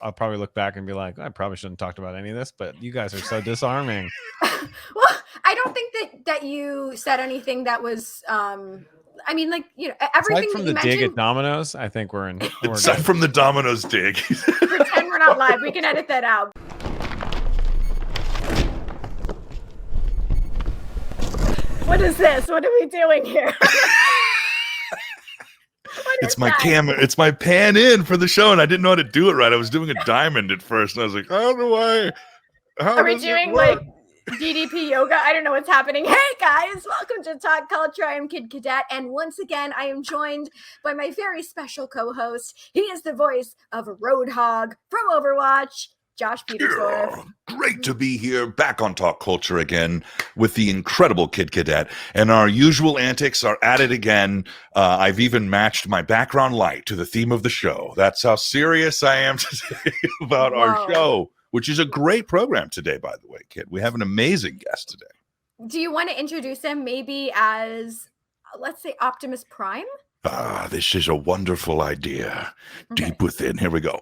I'll probably look back and be like, I probably shouldn't have talked about any of this, but you guys are so disarming. Well, I don't think that you said anything that was I mean, like, you know, everything Aside from that you the dig mentioned. at Domino's, I think we're Aside good. from the Domino's dig. Pretend we're not live. We can edit that out. What is this? What are we doing here? It's my camera. It's my pan in for the show, and I didn't know how to do it right. I was doing a diamond at first, and I was like, how are we doing like DDP yoga? I don't know what's happening. Hey guys, welcome to Talkulture. I am Kid Cadet, and once again, I am joined by my very special co-host. He is the voice of Roadhog from Overwatch, Josh Petersdorf. Yeah, great to be here, back on Talkulture again with the incredible Kid Cadet, and our usual antics are at it again. I've even matched my background light to the theme of the show. That's how serious I am today about our show, which is a great program today, by the way, Kid. We have an amazing guest today. Do you want to introduce him maybe as, let's say, Optimus Prime? This is a wonderful idea. Okay. Deep within, here we go.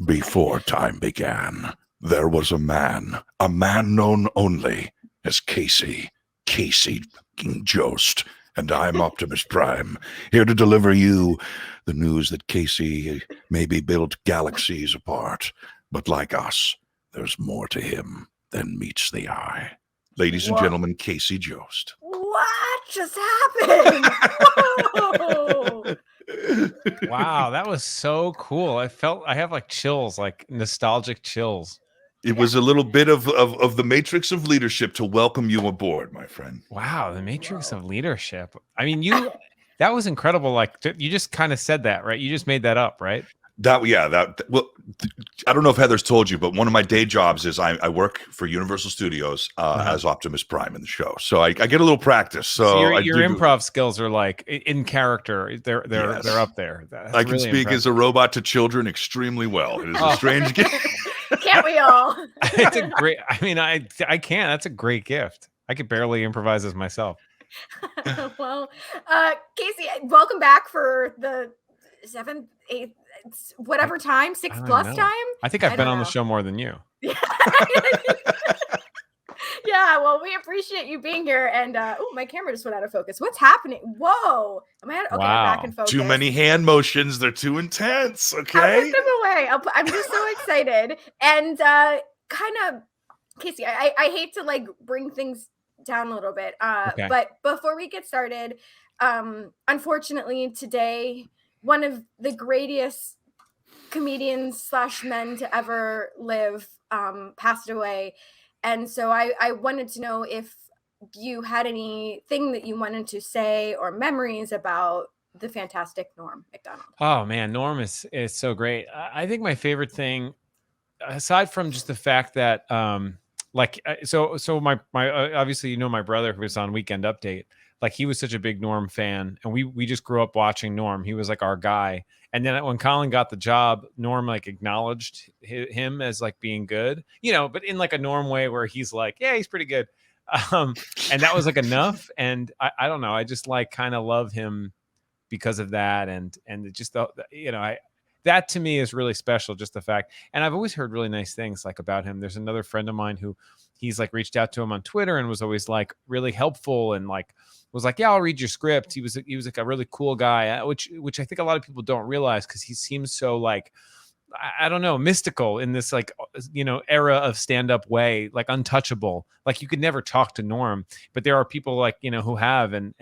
Before time began, there was a man known only as Casey Jost, and I'm Optimus Prime, here to deliver you the news that Casey maybe built galaxies apart, but like us, there's more to him than meets the eye. Ladies and gentlemen, Casey Jost. What just happened? Whoa. Wow, that was so cool. I have like chills, like nostalgic chills. It was a little bit of the matrix of leadership to welcome you aboard, my friend. Wow, the matrix of leadership. I mean, that was incredible. Like, you just kind of said that, right? You just made that up, right? Well, I don't know if Heather's told you, but one of my day jobs is I work for Universal Studios as Optimus Prime in the show, so I get a little practice. So your improv skills are like in character. They're up there. That's I can really speak impressive. as a robot to children extremely well. It is a strange gift. Can't we all? It's a great. I mean, I can't. That's a great gift. I could barely improvise as myself. Well, Casey, welcome back for the 7th, 8th. Whatever time, 6+ time. I think I've been on the show more than you. Yeah, well, we appreciate you being here. And my camera just went out of focus. What's happening? Whoa. Am I okay? Wow. I'm back in focus. Too many hand motions. They're too intense. Okay. I'll put them away. I'm just so excited. And kind of, Casey, I hate to like bring things down a little bit. Okay. But before we get started, unfortunately today, one of the greatest comedians / men to ever live passed away. And so I wanted to know if you had anything that you wanted to say or memories about the fantastic Norm Macdonald. Oh man, Norm is so great. I think my favorite thing, aside from just the fact that so my obviously, my brother who was on Weekend Update, like he was such a big Norm fan, and we just grew up watching Norm. He was like our guy. And then when Colin got the job, Norm like acknowledged him as like being good, but in like a Norm way where he's like, yeah, he's pretty good. And that was like enough. And I don't know, I just like kind of love him because of that. And just that to me is really special, just the fact. And I've always heard really nice things like about him. There's another friend of mine who he's like reached out to him on Twitter and was always like really helpful and like was like, yeah, I'll read your script. He was like a really cool guy, which I think a lot of people don't realize because he seems so like, I don't know, mystical in this like, era of stand-up way, like untouchable. Like you could never talk to Norm, but there are people like, who have, and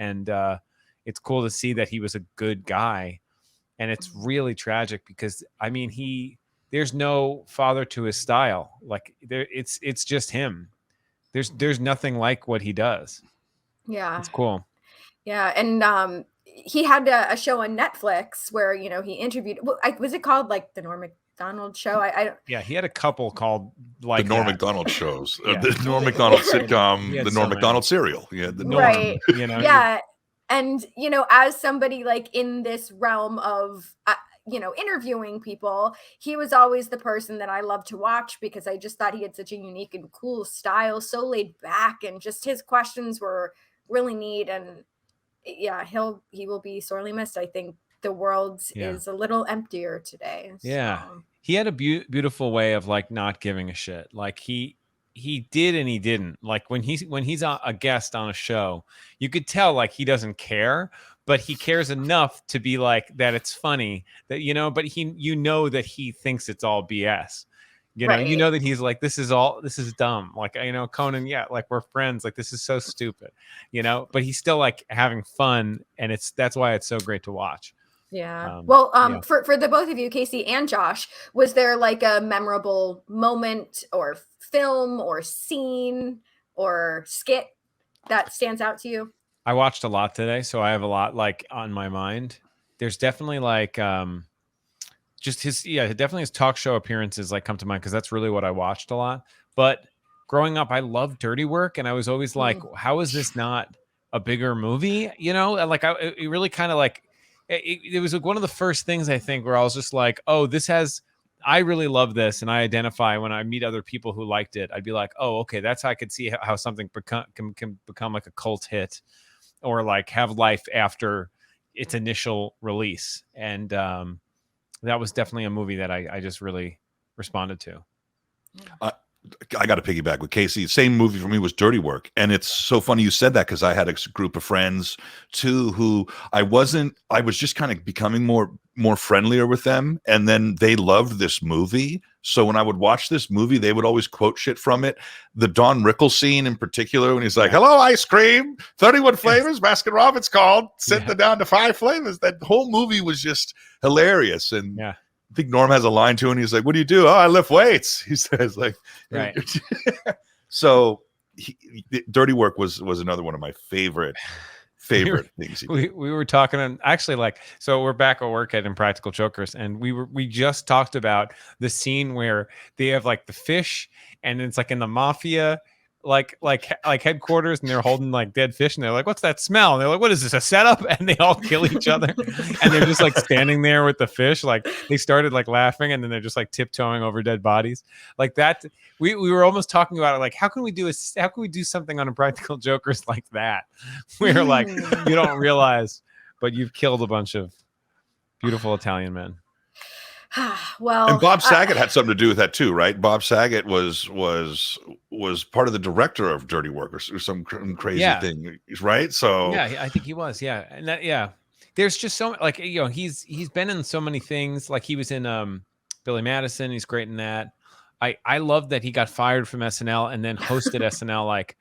it's cool to see that he was a good guy. And it's really tragic because I mean, there's no father to his style. Like it's just him. There's nothing like what he does. Yeah. It's cool. Yeah. And he had a show on Netflix where, he interviewed, was it called like the Norm Macdonald Show? Yeah, he had a couple called like the Norm Macdonald shows, Yeah. the Norm Macdonald sitcom, the Norm Macdonald cereal. Yeah. The Norm. Right. Yeah. And, as somebody like in this realm of, interviewing people, he was always the person that I loved to watch because I just thought he had such a unique and cool style, so laid back, and just his questions were really neat. And yeah, he will be sorely missed. I think the world is a little emptier today. Yeah. So. he had a beautiful way of like not giving a shit. Like he did and he didn't. Like when he's a guest on a show, you could tell like he doesn't care, but he cares enough to be like that it's funny that but that he thinks it's all BS. Right. That he's like, this is dumb. Like, Conan, yeah, like we're friends. Like, this is so stupid, but he's still like having fun. And that's why it's so great to watch. Yeah. Yeah. For the both of you, Casey and Josh, was there like a memorable moment or film or scene or skit that stands out to you? I watched a lot today, so I have a lot like on my mind. There's definitely like, just definitely his talk show appearances like come to mind because that's really what I watched a lot. But growing up, I loved Dirty Work, and I was always like, how is this not a bigger movie? Like it really kind of like it was like one of the first things I think where I was just like, oh, I really love this, and I identify when I meet other people who liked it. I'd be like, oh, okay, that's how I could see how something can become like a cult hit, or like have life after its initial release, and that was definitely a movie that I just really responded to. I got to piggyback with Casey. Same movie for me was Dirty Work. And it's so funny you said that because I had a group of friends too who I was just kind of becoming more friendlier with them. And then they loved this movie. So when I would watch this movie, they would always quote shit from it. The Don Rickles scene in particular, when he's like, hello, ice cream, 31 flavors, Baskin Robbins called, sent them down to 5 flavors. That whole movie was just hilarious. And yeah. I think Norm has a line to him. He's like, what do you do? Oh, I lift weights. He says like, right. So Dirty Work was another one of my favorite things. We were talking, and actually like, so we're back at work at Impractical Jokers, and we just talked about the scene where they have like the fish, and it's like in the mafia like headquarters, and they're holding like dead fish, and they're like, what's that smell? And they're like, what is this, a setup? And they all kill each other, and they're just like standing there with the fish. Like they started like laughing, and then they're just like tiptoeing over dead bodies like that. We were almost talking about it, like how can we do something on Impractical Jokers like that, where like you don't realize, but you've killed a bunch of beautiful Italian men. Well, and Bob Saget had something to do with that too, right? Bob Saget was part of the director of Dirty Work or some crazy thing, right? So yeah, I think he was. Yeah, and that there's just so like he's been in so many things. Like he was in Billy Madison. He's great in that. I love that he got fired from SNL and then hosted SNL like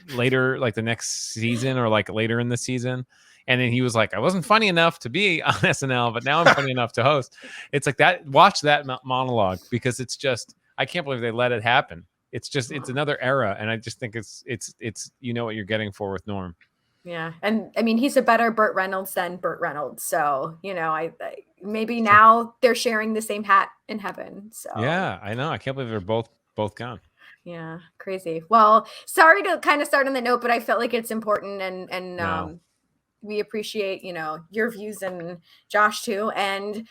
later, like the next season or like later in the season. And then he was like, I wasn't funny enough to be on SNL, but now I'm funny enough to host. It's like that. Watch that monologue, because it's just, I can't believe they let it happen. It's another era. And I just think it's what you're getting for with Norm. Yeah. And I mean, he's a better Burt Reynolds than Burt Reynolds. So, I maybe now they're sharing the same hat in heaven. So yeah, I know. I can't believe they're both gone. Yeah. Crazy. Well, sorry to kind of start on the note, but I felt like it's important, and No. We appreciate, your views, and Josh too. And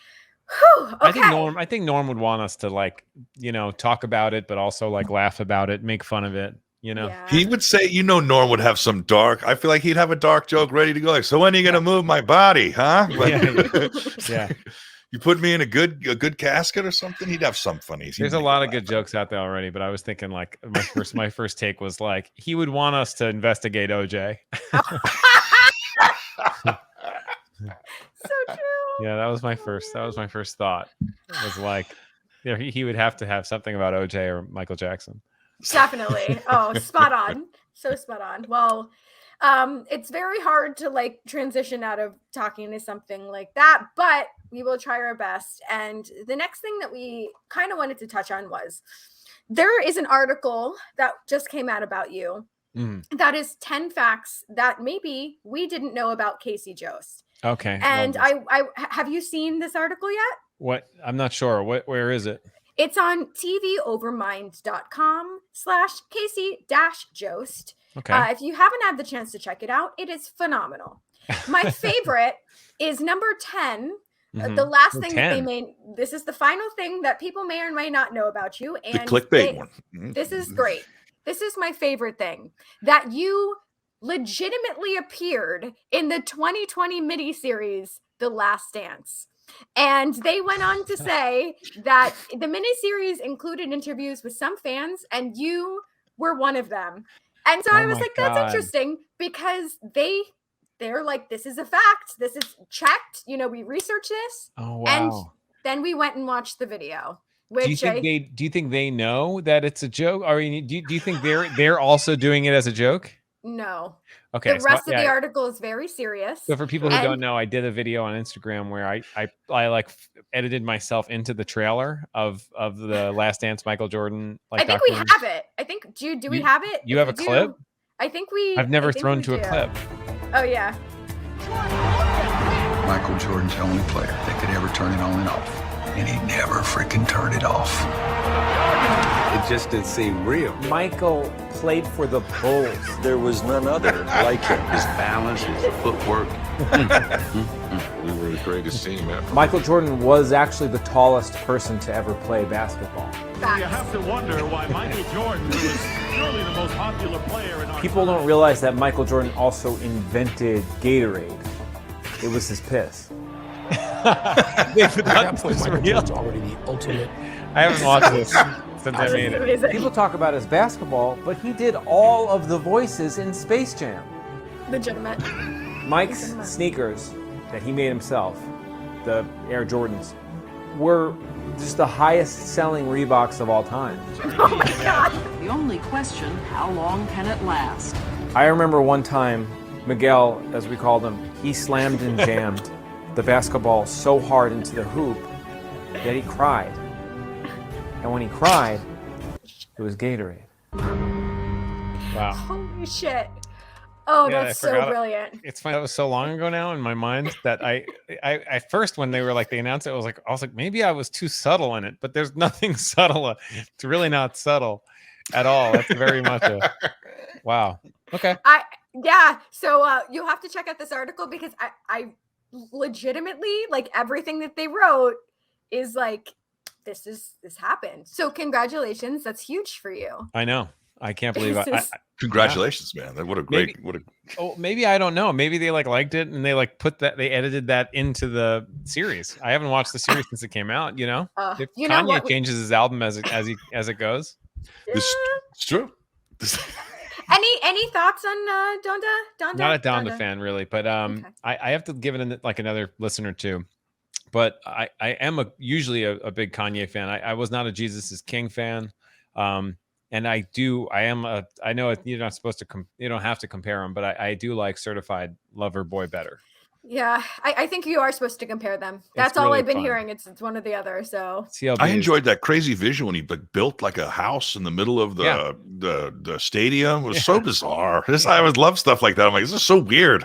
okay. I think Norm would want us to like, talk about it, but also like laugh about it, make fun of it. Yeah. He would say, Norm would have some dark. I feel like he'd have a dark joke ready to go. Like, so when are you going to move my body, huh? Like, yeah. You put me in a good casket or something. He'd have some funnies. There's a lot of good jokes out there already, but I was thinking like my first take was like he would want us to investigate OJ. So true. Yeah, that was my first thought. It was like, he would have to have something about OJ or Michael Jackson. Definitely. Oh, spot on. So spot on. Well, it's very hard to like transition out of talking to something like that, but we will try our best. And the next thing that we kind of wanted to touch on was there is an article that just came out about you. That is 10 facts that maybe we didn't know about Casey Jost. Okay. And I have you seen this article yet? What? I'm not sure. Where is it? It's on tvovermind.com/Casey-Jost. Okay. If you haven't had the chance to check it out, it is phenomenal. My favorite is number 10. The last thing 10. That they made. This is the final thing that people may or may not know about you. And the clickbait one. This is great. This is my favorite thing, that you legitimately appeared in the 2020 miniseries, The Last Dance. And they went on to say that the miniseries included interviews with some fans, and you were one of them. And so I was my like, that's God. interesting, because they're like, this is a fact. This is checked. You know, we researched this. Oh wow. And then we went and watched the video. Do you think they know that it's a joke? Or do you think they're also doing it as a joke? No. Okay. The rest of the article is very serious. So for people who don't know, I did a video on Instagram where I like edited myself into the trailer of the Last Dance Michael Jordan. Like, I think we have it. I think do we have it? You have a clip? I think I've never thrown to a clip. Oh yeah. Michael Jordan's the only player that could ever turn it on and off. And he never freaking turned it off. It just didn't seem real. Michael played for the Bulls. There was none other like him. His balance, his footwork. We were the greatest team ever. Michael Jordan was actually the tallest person to ever play basketball. You have to wonder why Michael Jordan, who is surely the most popular player in our People don't realize that Michael Jordan also invented Gatorade. It was his piss. Michael Jordan's already the ultimate. I haven't watched this since I made it. People talk about his basketball, but he did all of the voices in Space Jam. Legitimate. Mike's sneakers that he made himself, the Air Jordans, were just the highest selling Reeboks of all time. Oh my God. The only question, how long can it last? I remember one time, Miguel, as we called him, he slammed and jammed the basketball so hard into the hoop that he cried. And when he cried, it was Gatorade. Wow. Holy shit. Oh, Yeah, that's I forgot so brilliant. It's funny. That was so long ago now in my mind that I at first when they announced it, I was like, maybe I was too subtle in it, but there's nothing subtle. It's really not subtle at all. That's very much a wow. Okay. Yeah. So you'll have to check out this article, because I legitimately, like, everything that they wrote is like, this happened. So congratulations. That's huge for you. I know. I can't believe Congratulations, man. What a great maybe I don't know. Maybe they liked it and they they edited that into the series. I haven't watched the series since it came out, you know? If Kanye changes his album as it goes. Yeah. It's true. Any thoughts on Donda? Not a Donda fan really, but okay. I have to give it another listen or two. But I am usually a big Kanye fan. I was not a Jesus is King fan. And I know you're not supposed to, you don't have to compare them, but I do like Certified Lover Boy better. Yeah, I think you are supposed to compare them. That's all I've been hearing. It's one or the other. So I enjoyed that crazy visual when he built like a house in the middle of the stadium. It was so bizarre. I always love stuff like that. I'm like, this is so weird.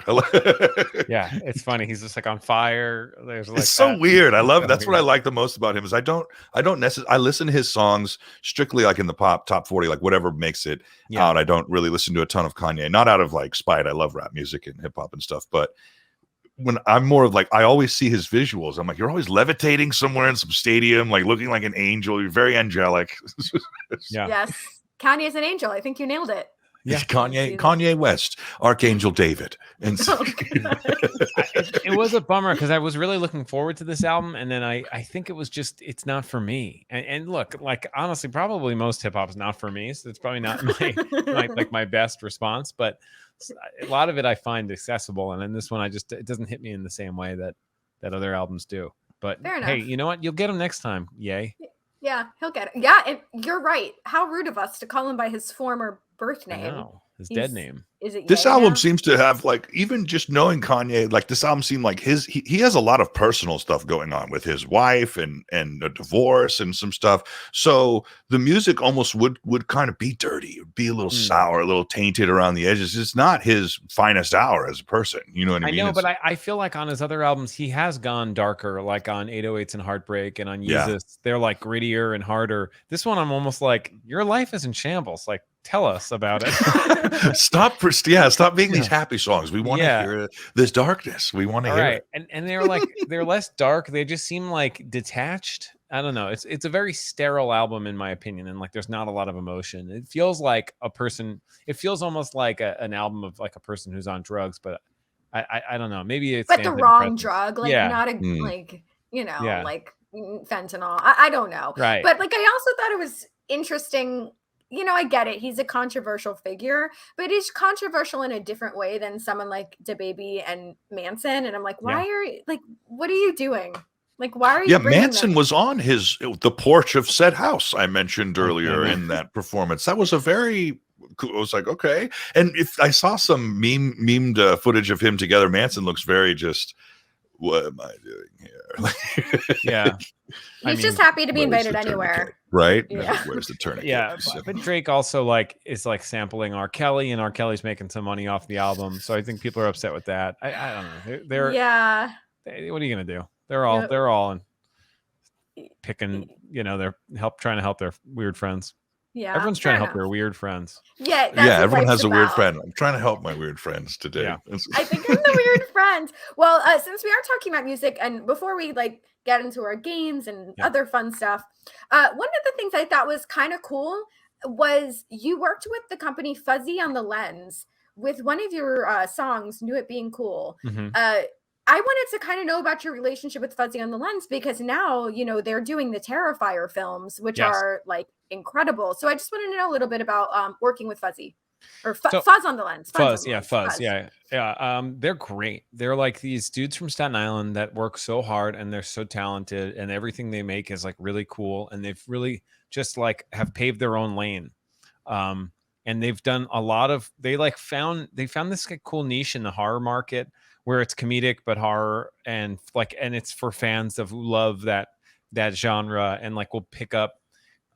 Yeah, it's funny. He's just like on fire. It's so weird. I love it. That's what I like the most about him is I don't necessarily, I listen to his songs strictly like in the top 40, like whatever makes it out. I don't really listen to a ton of Kanye, not out of like spite. I love rap music and hip hop and stuff, but when I'm more of like, I always see his visuals. I'm like, you're always levitating somewhere in some stadium, like looking like an angel. You're very angelic. Yeah. Yes. Kanye's an angel. I think you nailed it. Yeah. Kanye West, Archangel David. And it was a bummer because I was really looking forward to this album. And then I think it was just, it's not for me. And look, like, honestly, probably most hip hop is not for me. So it's probably not my best response, but a lot of it I find accessible, and in this one, it doesn't hit me in the same way that other albums do. But hey, you know what? You'll get him next time. Yay! Yeah, he'll get it. Yeah, and you're right. How rude of us to call him by his former birth name. No, his dead name. Is it? This album seems to have, like, even just knowing Kanye, like this album seemed like he has a lot of personal stuff going on with his wife and a divorce and some stuff. So the music almost would kind of be dirty, be a little sour, a little tainted around the edges. It's not his finest hour as a person. You know what I mean? I know, but I feel like on his other albums, he has gone darker, like on 808s and Heartbreak and on Yeezus. They're like grittier and harder. This one, I'm almost like, your life is in shambles. Like, tell us about it. Stop being these happy songs. We want to hear this darkness. We want to hear it. And they're less dark. They just seem like detached. I don't know. It's a very sterile album in my opinion, and like there's not a lot of emotion. It feels like it feels almost like an album of like a person who's on drugs, but I don't know. Maybe it's the wrong drug, like not a like Yeah. like fentanyl. I don't know. Right. But like, I also thought it was interesting. I get it. He's a controversial figure, but he's controversial in a different way than someone like DaBaby and Manson. And I'm like, why are you like, what are you doing? Like, why are you? Yeah, bringing Manson them? was on the porch of said house I mentioned earlier in that performance. That was a very cool. I was like, okay. And if I saw some memed footage of him together, Manson looks very just, what am I doing here? Yeah. He's just happy to be invited anywhere. Right? Yeah. Where's the tourniquet? Yeah, but Drake also like is like sampling R. Kelly, and R. Kelly's making some money off the album, so I think people are upset with that. I don't know. They're what are you gonna do? They're all in picking. They're trying to help their weird friends. Yeah, everyone's trying to help their weird friends. Yeah, everyone has a weird friend. I'm trying to help my weird friends today. Yeah. I think I'm the weird friend. Well, since we are talking about music, and before we like get into our games and other fun stuff, one of the things I thought was kind of cool was you worked with the company Fuzzy on the Lens with one of your songs, "Knew It Being Cool." Mm-hmm. I wanted to kind of know about your relationship with Fuzzy on the Lens, because now, they're doing the Terrifier films, which are like incredible. So I just wanted to know a little bit about working with Fuzzy or Fuzz on the Lens. Fuzz. Yeah. They're great. They're like these dudes from Staten Island that work so hard, and they're so talented, and everything they make is like really cool. And they've really just like have paved their own lane. And they've done a lot of, they found this like cool niche in the horror market, where it's comedic but horror, and it's for fans of who love that genre, and like will pick up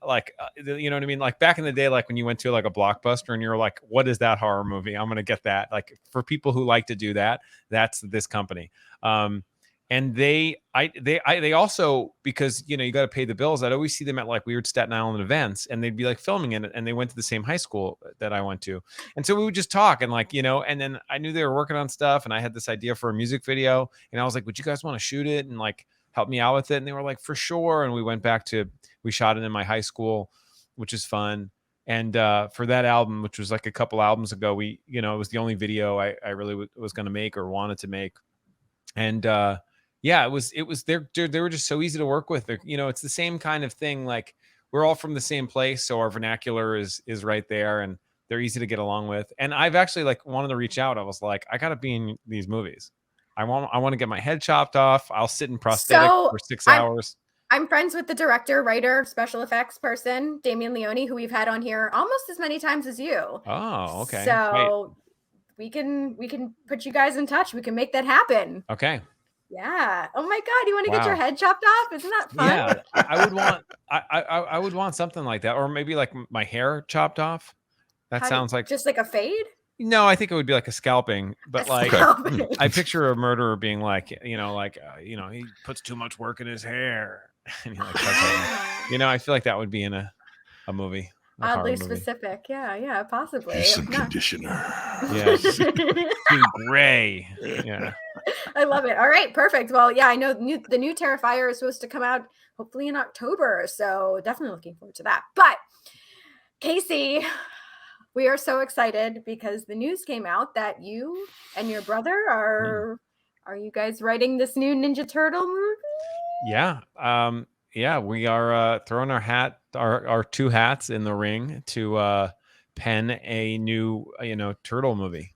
like you know what I mean, like back in the day, like when you went to like a Blockbuster and you're like, what is that horror movie? I'm gonna get that. Like for people who like to do that, that's this company. And they also, because you got to pay the bills, I'd always see them at like weird Staten Island events, and they'd be like filming in it, and they went to the same high school that I went to, and so we would just talk, and like and then I knew they were working on stuff, and I had this idea for a music video, and I was like, would you guys want to shoot it and like help me out with it? And they were like, for sure. And we shot it in my high school, which is fun. And for that album, which was like a couple albums ago, it was the only video I really was going to make or wanted to make, and yeah, it was they were just so easy to work with. It's the same kind of thing. Like we're all from the same place, so our vernacular is right there, and they're easy to get along with. And I've actually like wanted to reach out. I was like, I gotta be in these movies. I want to get my head chopped off. I'll sit in prosthetic for 6 hours. I'm friends with the director, writer, special effects person, Damian Leone, who we've had on here almost as many times as you. Oh, okay. So we can put you guys in touch. We can make that happen. Okay. Yeah. Oh my God. You want to get your head chopped off? Isn't that fun? Yeah. I would want something like that, or maybe like my hair chopped off. That sounds like just like a fade. No, I think it would be like a scalping, but I picture a murderer being like, he puts too much work in his hair. And he I feel like that would be in a movie. Oddly specific. Yeah, possibly. Some conditioner. Yeah. Gray. Yeah. I love it. All right, perfect. Well, yeah, I know the new Terrifier is supposed to come out hopefully in October, so definitely looking forward to that. But Casey, we are so excited because the news came out that you and your brother are you guys writing this new Ninja Turtle movie? Yeah. Yeah, we are throwing our two hats in the ring to pen a new turtle movie.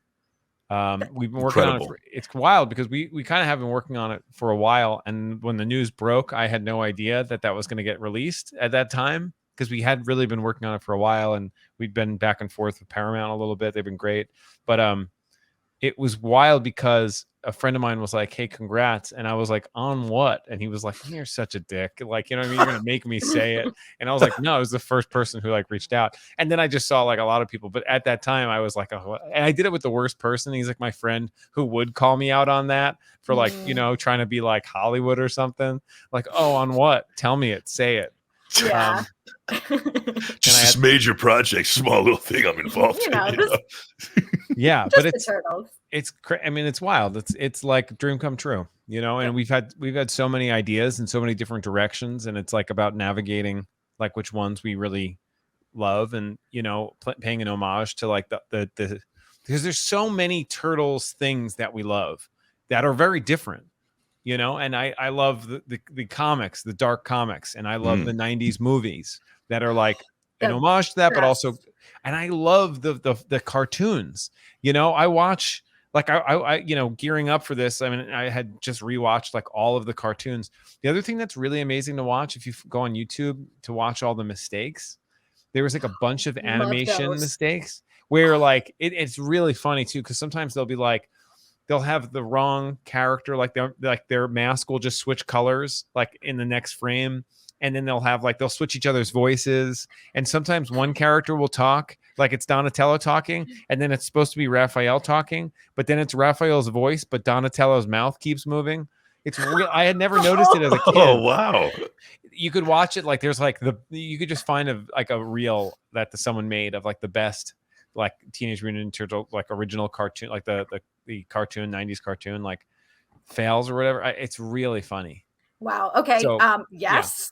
We've been working on it. It's wild because we kind of have been working on it for a while, and when the news broke, I had no idea that was going to get released at that time, because we had really been working on it for a while, and we'd been back and forth with Paramount a little bit. They've been great, but it was wild because a friend of mine was like, "Hey, congrats," and I was like, "On what?" And he was like, "You're such a dick. Like, you know what I mean? You're gonna make me say it." And I was like, "No, it was the first person who like reached out." And then I just saw like a lot of people, but at that time I was like, "Oh," and I did it with the worst person. He's like my friend who would call me out on that for like trying to be like Hollywood or something. Like, "Oh, on what? Tell me it. Say it." Yeah. Just this major project, small little thing I'm involved in. Yeah, but it's it's wild. It's like dream come true, and we've had so many ideas in so many different directions, and it's like about navigating like which ones we really love, and paying an homage to like the because there's so many Turtles things that we love that are very different. you know, and I love the comics, the dark comics, and I love the 90s movies that are like an homage to that, but also, and I love the cartoons. You know, I watch like I you know, gearing up for this. I mean, I had just rewatched like all of the cartoons. The other thing that's really amazing to watch, if you go on YouTube to watch all the mistakes, there was like a bunch of animation mistakes where like it's really funny too, because sometimes they'll be like, they'll have the wrong character, like their mask will just switch colors like in the next frame, and then they'll switch each other's voices, and sometimes one character will talk like it's Donatello talking, and then it's supposed to be Raphael talking, but then it's Raphael's voice, but Donatello's mouth keeps moving. It's real. I had never noticed it as a kid. Oh wow! You could watch it like there's like you could just find a reel that someone made of like the best like Teenage Mutant Ninja Turtle like original cartoon, like the cartoon 90s cartoon like fails or whatever. It's really funny. Wow. Okay. So, yes. Yeah.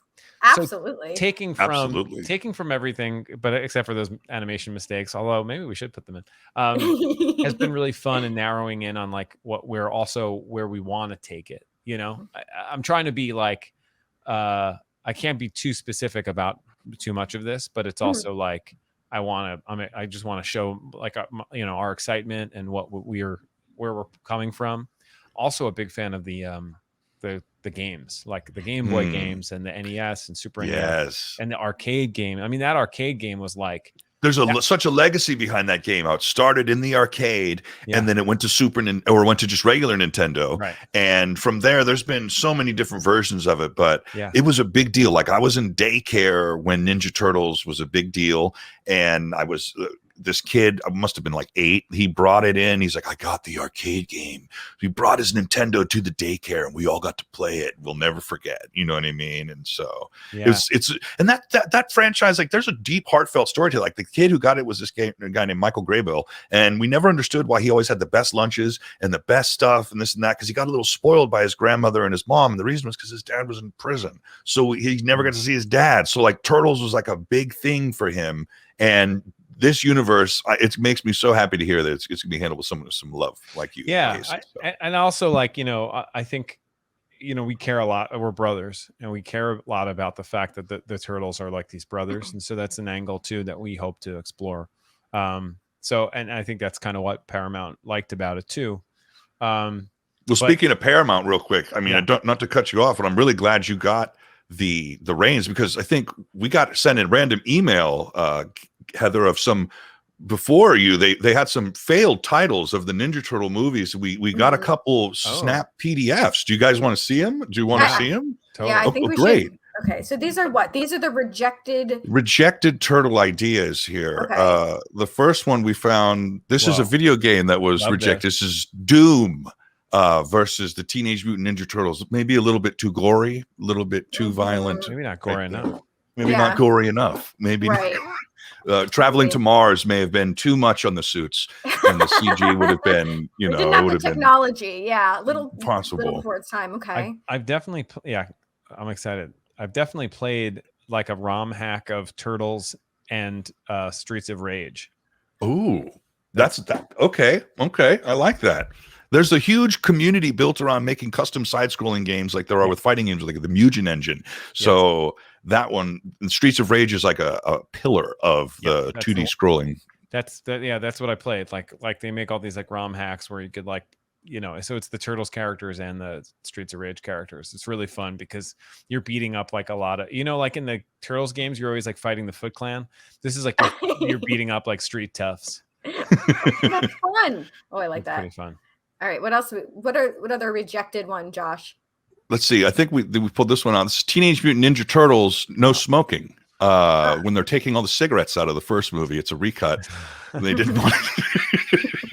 Absolutely. So taking from everything, but except for those animation mistakes, although maybe we should put them in, has been really fun and narrowing in on like what we're also where we want to take it. You know, I'm trying to be like, I can't be too specific about too much of this, but it's also like, I just want to show like, you know, our excitement and where we're coming from. Also a big fan of the games, like the Game Boy games and the NES and Super NES and the arcade game. I mean, that arcade game was like, there's such a legacy behind that game. How it started in the arcade, and then it went to went to just regular Nintendo. Right. And from there's been so many different versions of it, but it was a big deal. Like I was in daycare when Ninja Turtles was a big deal, and I was this kid, I must have been like 8. He brought it in. He's like, I got the arcade game. He brought his Nintendo to the daycare, and we all got to play it. We'll never forget. You know what I mean? And so it's and that franchise, like there's a deep, heartfelt story to it. Like the kid who got it was this guy named Michael Graybill, and we never understood why he always had the best lunches and the best stuff and this and that, because he got a little spoiled by his grandmother and his mom. And the reason was because his dad was in prison, so he never got to see his dad. So like Turtles was like a big thing for him, and this universe, it makes me so happy to hear that it's going to be handled with someone with some love like you. Yeah. And also like, you know, I think, you know, we care a lot. We're brothers, and we care a lot about the fact that the Turtles are like these brothers. And so that's an angle too that we hope to explore. So, and I think that's kind of what Paramount liked about it too. Well, speaking of Paramount real quick, I mean, not to cut you off, but I'm really glad you got the reins, because I think we got sent a random email, Heather, of some before you. They had some failed titles of the Ninja Turtle movies. We got a couple snap PDFs. Do you guys want to see them? Do you want to see them? Totally. Yeah, I think we great. should. Okay, so these are what? These are the rejected turtle ideas here. Okay. The first one we found. This is a video game that was rejected. This is Doom. Versus the Teenage Mutant Ninja Turtles. Maybe a little bit too gory, a little bit too violent. Maybe not gory enough. Maybe not gory enough. Maybe Traveling to Mars may have been too much on the suits, and the CG would have been, you know, it would have technology. Little possible before its time. Okay. I've definitely, I'm excited. I've definitely played like a ROM hack of Turtles and Streets of Rage. Ooh, that's that. Okay. I like that. There's a huge community built around making custom side-scrolling games like there are with fighting games, like the Mutant engine. So that one, Streets of Rage, is like a pillar of the 2D scrolling. That's what I played. Like they make all these like ROM hacks where you could like, you know, so it's the Turtles characters and the Streets of Rage characters. It's really fun because you're beating up like a lot of, you know, like in the Turtles games, you're always like fighting the Foot Clan. This is like you're beating up like street toughs. That's fun. Oh, I like that. Pretty fun. All right, what else? What other rejected one, Josh? Let's see. I think we pulled this one out. This is Teenage Mutant Ninja Turtles, no smoking. When they're taking all the cigarettes out of the first movie, it's a recut. And they didn't want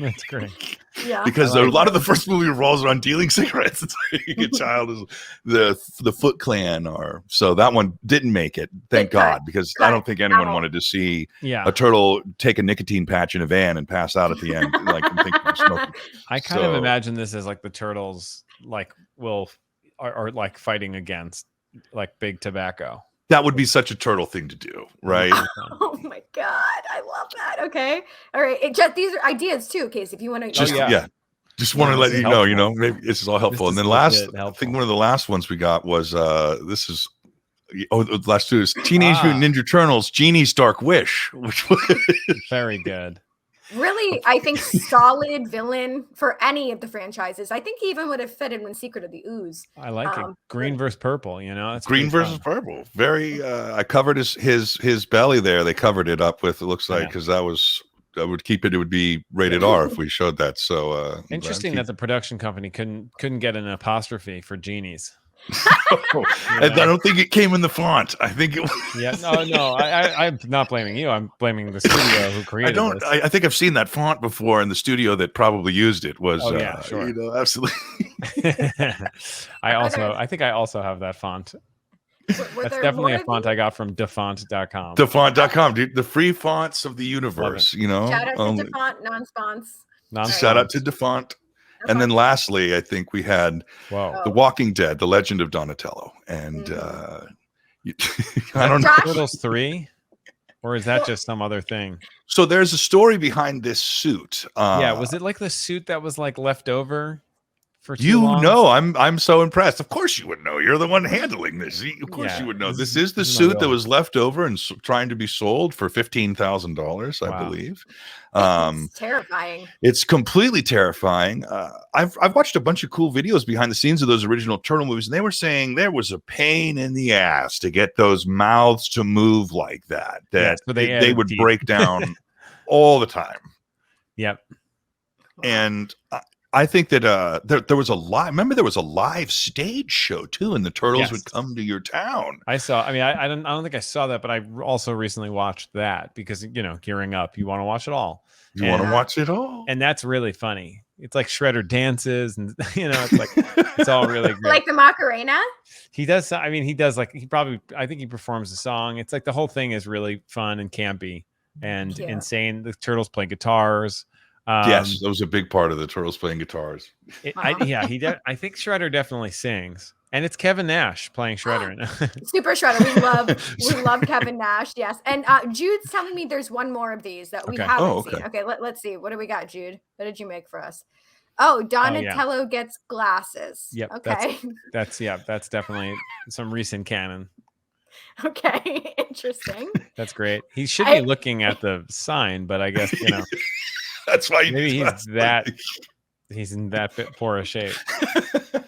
That's great. Yeah. Because a lot of the first movie revolves around dealing cigarettes. It's like a child is the Foot Clan, or so that one didn't make it. Thank God, because I don't think anyone wanted to see a turtle take a nicotine patch in a van and pass out at the end. Like smoking. I kind of imagine this as like the Turtles like are like fighting against like big tobacco. That would be such a turtle thing to do, right? Oh my God, I love that. Okay, all right. These are ideas too, Casey. If you want to, Just want to let you know, maybe this is all helpful. And then I think one of the last ones we got was the last two is Teenage Mutant Ninja Turtles, Genie's Dark Wish, which was very good. Really, I think solid villain for any of the franchises. I think he even would have fit in Secret of the Ooze. I like it. Green versus purple, that's green versus purple. Very I covered his belly there. They covered it up with, it looks like, because that would keep it. It would be rated R if we showed that. So interesting that the production company couldn't get an apostrophe for genies. I don't think it came in the font. I think it was. Yeah, no. I'm not blaming you. I'm blaming the studio who created this. I think I've seen that font before, and the studio that probably used it was. Sure. Absolutely. I think I also have that font. That's definitely a font I got from defont.com. Defont.com, dude. The free fonts of the universe. Shout out to Defont, non-spons. Shout out to Defont. And then lastly, I think we had The Walking Dead, The Legend of Donatello. And I don't know. Turtles 3? Or is that just some other thing? So there's a story behind this suit. Was it like the suit that was like left over for too long? I'm so impressed. Of course you would know. You're the one handling this. Of course you would know. This is the suit that was left over and trying to be sold for $15,000, I believe. It's terrifying. It's completely terrifying. I've watched a bunch of cool videos behind the scenes of those original Turtle movies, and they were saying there was a pain in the ass to get those mouths to move like that. They would break down all the time. Yep. And I think that there was a live. Remember, there was a live stage show too, and the Turtles would come to your town. I saw. I mean, I don't think I saw that, but I also recently watched that because gearing up, you want to watch it all. You want to watch it all, and that's really funny. It's like Shredder dances, and it's like it's all really great. Like the Macarena. He does. I mean, he does I think he performs the song. It's like the whole thing is really fun and campy and insane. The Turtles play guitars. Yes, that was a big part of the Turtles playing guitars. I think Shredder definitely sings, and it's Kevin Nash playing Shredder. Super Shredder. We love Kevin Nash. Yes, and Jude's telling me there's one more of these that we haven't seen. Okay, let's see. What do we got, Jude? What did you make for us? Oh, Donatello gets glasses. Yep. Okay. That's definitely some recent canon. Okay, interesting. That's great. He should be looking at the sign, but I guess that's why maybe he's in that bit poor a shape. What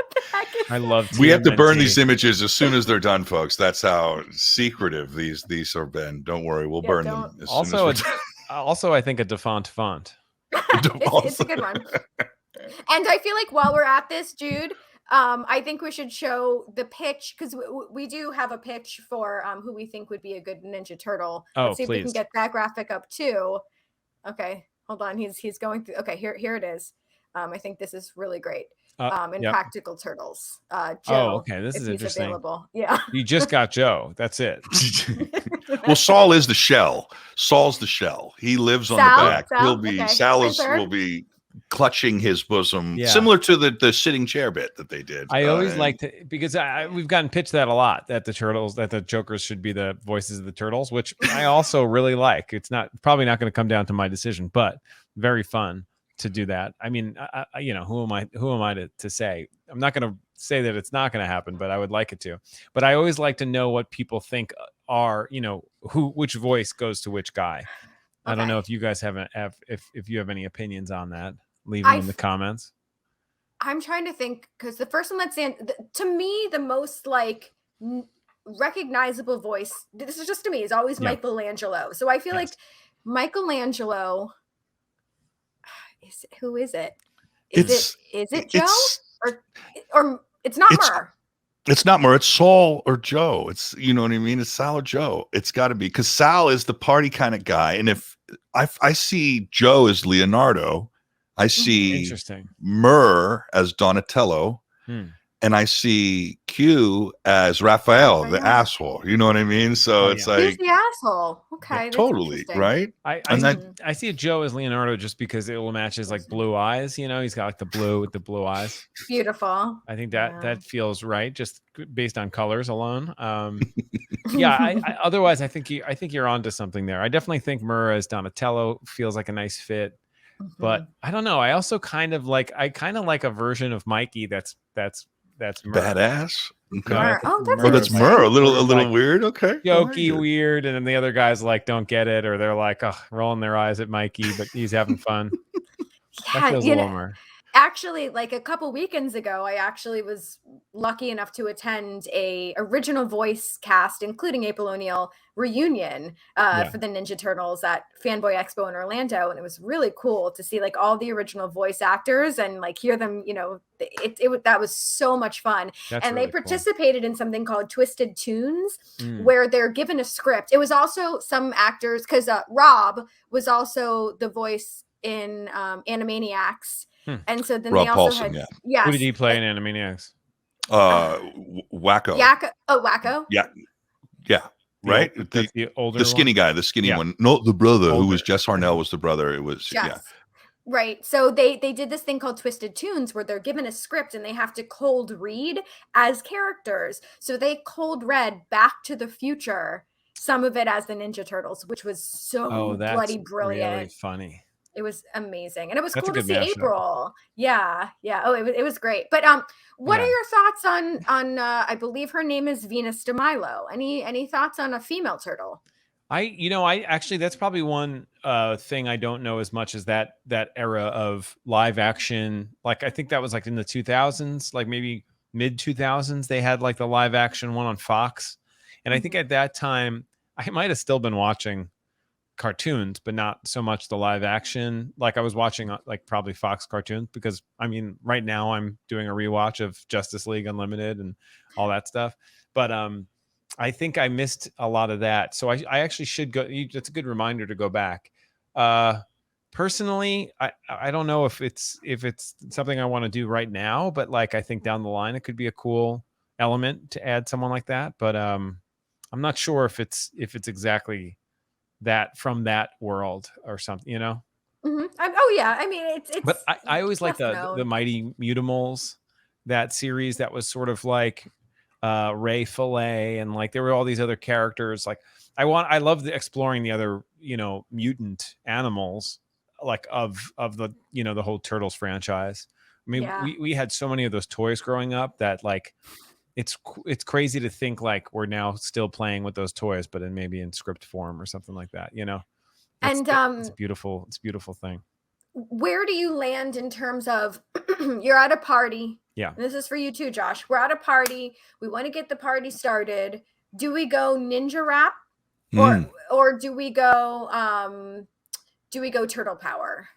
the heck is I love TMNT. We have to burn these images as soon as they're done, folks. That's how secretive these have been. Don't worry, we'll burn them as soon as also I think a Defont font. It's a good one. And I feel like while we're at this, Jude, I think we should show the pitch because we do have a pitch for who we think would be a good Ninja Turtle. Let's see if we can get that graphic up too. Okay, hold on. He's going through. Okay, here it is. I think this is really great. Impractical Turtles. Joe, okay. This is interesting. Available. Yeah. You just got Joe. That's it. Well, Saul is the shell. Saul's the shell. He lives on the back. He'll be will be clutching his bosom, similar to the sitting chair bit that they did. I always like to because we've gotten pitched that a lot that the Jokers should be the voices of the Turtles, which I also really like. It's probably not going to come down to my decision, but very fun to do that. I mean, who am I to say? I'm not going to say that it's not going to happen, but I would like it to. But I always like to know what people think are, which voice goes to which guy. Okay. I don't know if you guys if you have any opinions on that. Leave them in the comments. I'm trying to think because the first one that's to me the most like recognizable voice. This is just to me is always Michelangelo. So I feel like Michelangelo. Who is it? Is it Joe or it's not Murr? It's not Murr. It's Saul or Joe. It's what I mean. It's Sal or Joe. It's got to be because Sal is the party kind of guy, and if I see Joe as Leonardo, I see Murr as Donatello, and I see Q as Raphael, the asshole. You know what I mean? So it's like he's the asshole. Okay, totally right. I see a Joe as Leonardo just because it will match his like blue eyes. He's got like the blue with the blue eyes. Beautiful. I think that feels right, just based on colors alone. Otherwise, I think you're onto something there. I definitely think Murr as Donatello feels like a nice fit. But I don't know. I also kind of like a version of Mikey that's Murr. Badass. Okay. No, I Murr. think Oh, that's Oh, that's interesting. Murr. A little Sort of like weird. Okay. I like jokey, it. weird, and then the other guys like don't get it, or they're like, oh, rolling their eyes at Mikey, but he's having fun. That Yeah, feels a little more. actually, like a couple weekends ago, I actually was lucky enough to attend a original voice cast, including April O'Neil, reunion for the Ninja Turtles at Fanboy Expo in Orlando, and it was really cool to see like all the original voice actors and like hear them. You know, that was so much fun. That's and really they participated in something called Twisted Tunes, cool. where they're given a script. It was also some actors because Rob was also the voice in Animaniacs. And so then Rob they also Paulson, had, Who did he play in Animaniacs? Wacko. Wacko. Yeah. Right. The older, the skinny one? guy, the skinny one, not the brother Older. who was Jess Harnell was the brother. It was Right. So they did this thing called Twisted Tunes where they're given a script and they have to cold read as characters. So they cold read Back to the Future, some of it as the Ninja Turtles, which was so bloody brilliant. Really funny. It was amazing. And it was That's cool a to good see mashup. April. Yeah. Oh, it was great. But what are your thoughts on I believe her name is Venus de Milo. Any thoughts on a female turtle? I actually, that's probably one thing I don't know as much as that era of live action. Like, I think that was like in the 2000s, like maybe mid 2000s, they had like the live action one on Fox. And I think at that time, I might have still been watching cartoons, but not so much the live action. Like I was watching like probably Fox cartoons because I mean, right now I'm doing a rewatch of Justice League Unlimited and all that stuff. But I think I missed a lot of that. So I actually should go. That's a good reminder to go back. Personally, I don't know if it's something I want to do right now, but like I think down the line it could be a cool element to add someone like that. But I'm not sure if it's exactly that from that world or something, you know. Oh yeah, I mean it's But I always like the Mighty Mutimals, that series that was sort of like Ray Fillet, and like there were all these other characters. Like I love exploring the other, mutant animals, like of the the whole Turtles franchise. I mean, we had so many of those toys growing up that like it's crazy to think like we're now still playing with those toys, but maybe in script form or something like that, And it's beautiful. It's a beautiful thing. Where do you land in terms of you're at a party? Yeah. And this is for you too, Josh. We're at a party. We want to get the party started. Do we go ninja rap or do we go turtle power?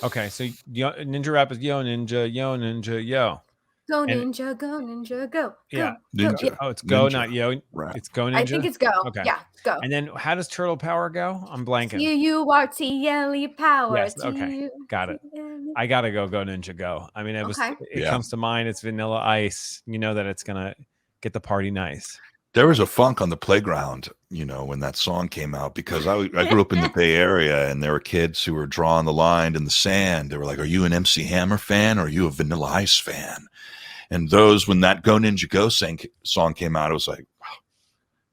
Okay, so ninja rap is yo ninja, yo ninja, yo. Go ninja, go ninja, go. Yeah. Ninja. Oh, it's go, Ninja not yo. rap. It's go ninja. I think it's go. Okay. Yeah, go. And then how does turtle power go? I'm blanking. UURTLE power. Yes. Okay. Got it. I gotta go ninja go. I mean, it comes to mind. It's Vanilla Ice. You know that it's gonna get the party nice. There was a funk on the playground, when that song came out, because I grew up in the Bay Area, and there were kids who were drawing the line in the sand. They were like, "Are you an MC Hammer fan or are you a Vanilla Ice fan?" And those, when that Go Ninja Go song came out, it was like, wow,